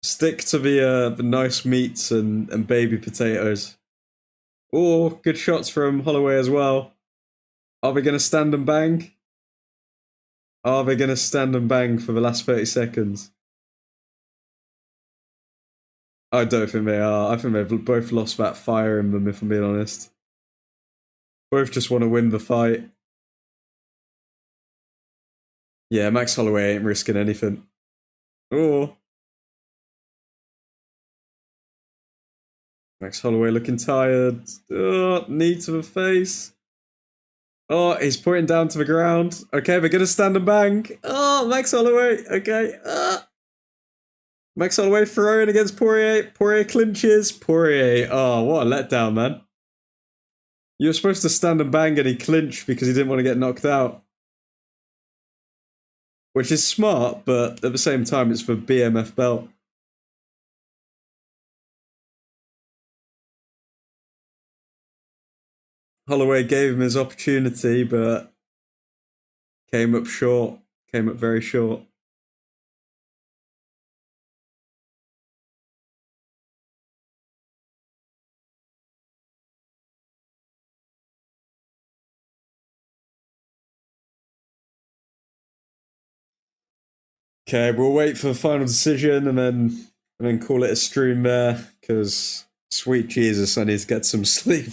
Speaker 1: Stick to the nice meats and baby potatoes. Oh, good shots from Holloway as well. Are they going to stand and bang? Are they going to stand and bang for the last 30 seconds? I don't think they are. I think they've both lost that fire in them, if I'm being honest. Both just want to win the fight. Yeah, Max Holloway ain't risking anything. Oh. Max Holloway looking tired. Oh, knee to the face. Oh, he's pointing down to the ground. Okay, they're going to stand and bang. Oh, Max Holloway. Okay. Max Holloway throwing against Poirier. Poirier clinches. Poirier. Oh, what a letdown, man. You were supposed to stand and bang and he clinched because he didn't want to get knocked out. Which is smart, but at the same time, it's for BMF belt. Holloway gave him his opportunity, but came up short. Came up very short. Okay, we'll wait for the final decision and then call it a stream there, because sweet Jesus, I need to get some sleep.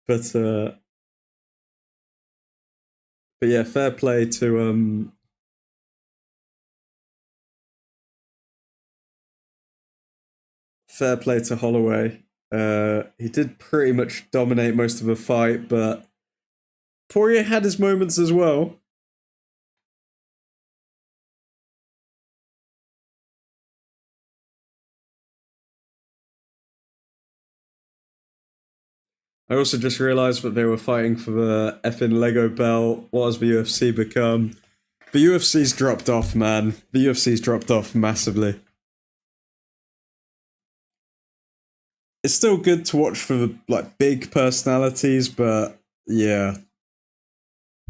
Speaker 1: But yeah, fair play to Holloway. He did pretty much dominate most of the fight, but Poirier had his moments as well. I also just realised that they were fighting for the effing Lego belt. What has the UFC become? The UFC's dropped off, man. The UFC's dropped off massively. It's still good to watch for the like big personalities, but yeah,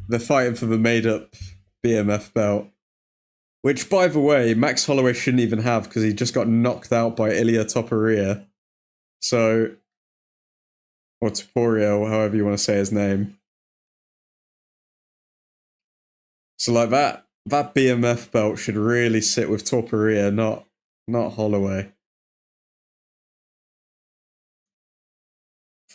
Speaker 1: they're fighting for the made-up BMF belt. Which, by the way, Max Holloway shouldn't even have because he just got knocked out by Ilia Topuria. So, or Topuria, or however you want to say his name. So, like that BMF belt should really sit with Topuria, not Holloway.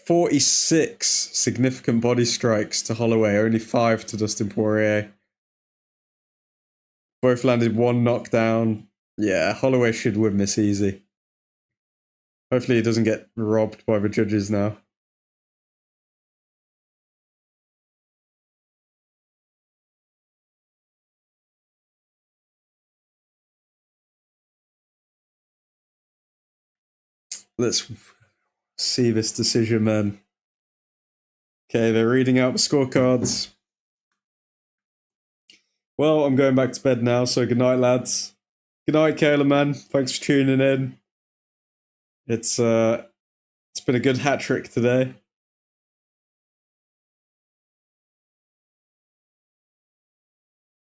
Speaker 1: 46 significant body strikes to Holloway, only 5 to Dustin Poirier. Both landed 1 knockdown. Yeah, Holloway should win this easy. Hopefully he doesn't get robbed by the judges now. Let's see this decision, man. Okay, they're reading out the scorecards. Well, I'm going back to bed now, so good night, lads. Good night, Kayla, man. Thanks for tuning in. It's been a good hat trick today.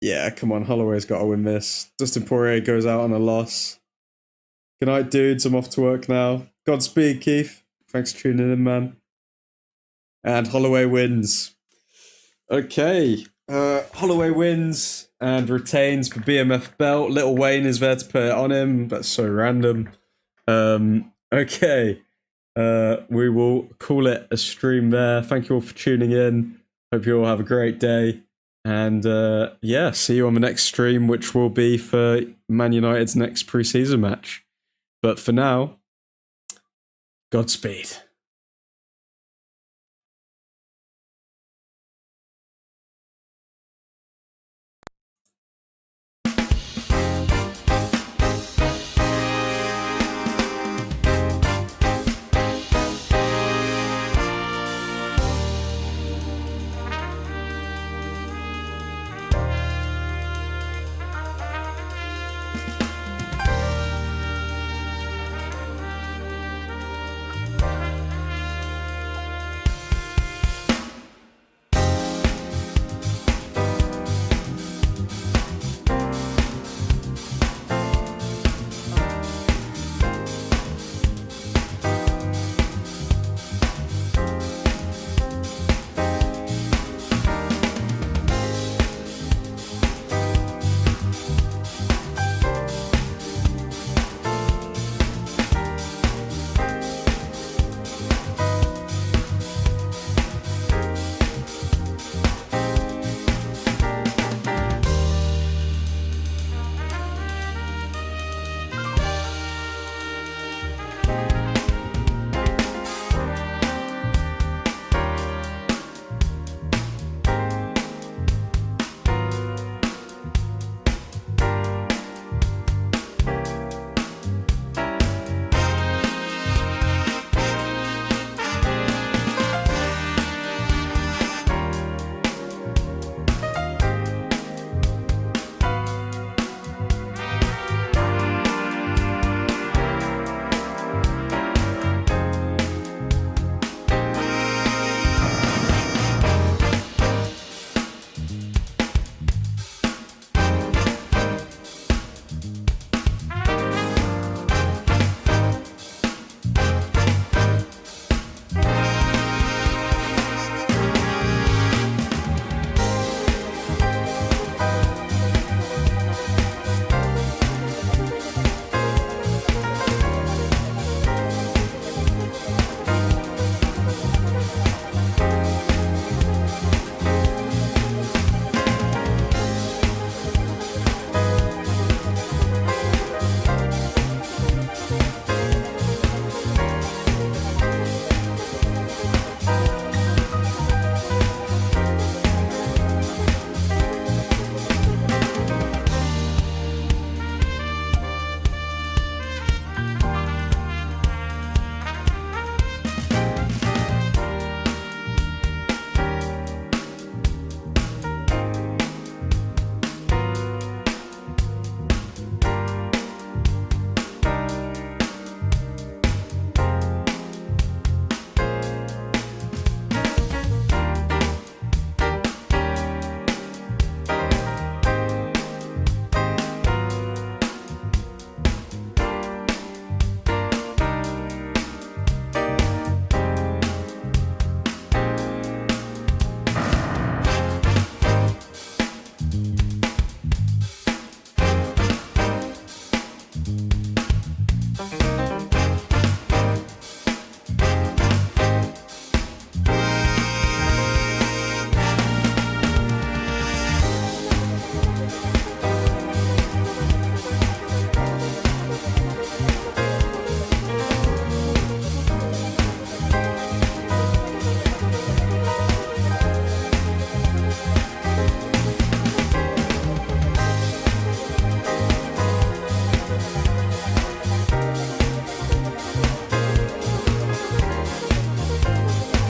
Speaker 1: Yeah, come on, Holloway's got to win this. Dustin Poirier goes out on a loss. Good night, dudes. I'm off to work now. Godspeed, Keith. Thanks for tuning in, man. And Holloway wins. Okay. Holloway wins and retains the BMF belt. Little Wayne is there to put it on him. That's so random. Okay. We will call it a stream there. Thank you all for tuning in. Hope you all have a great day. And yeah, see you on the next stream, which will be for Man United's next pre-season match. But for now, Godspeed.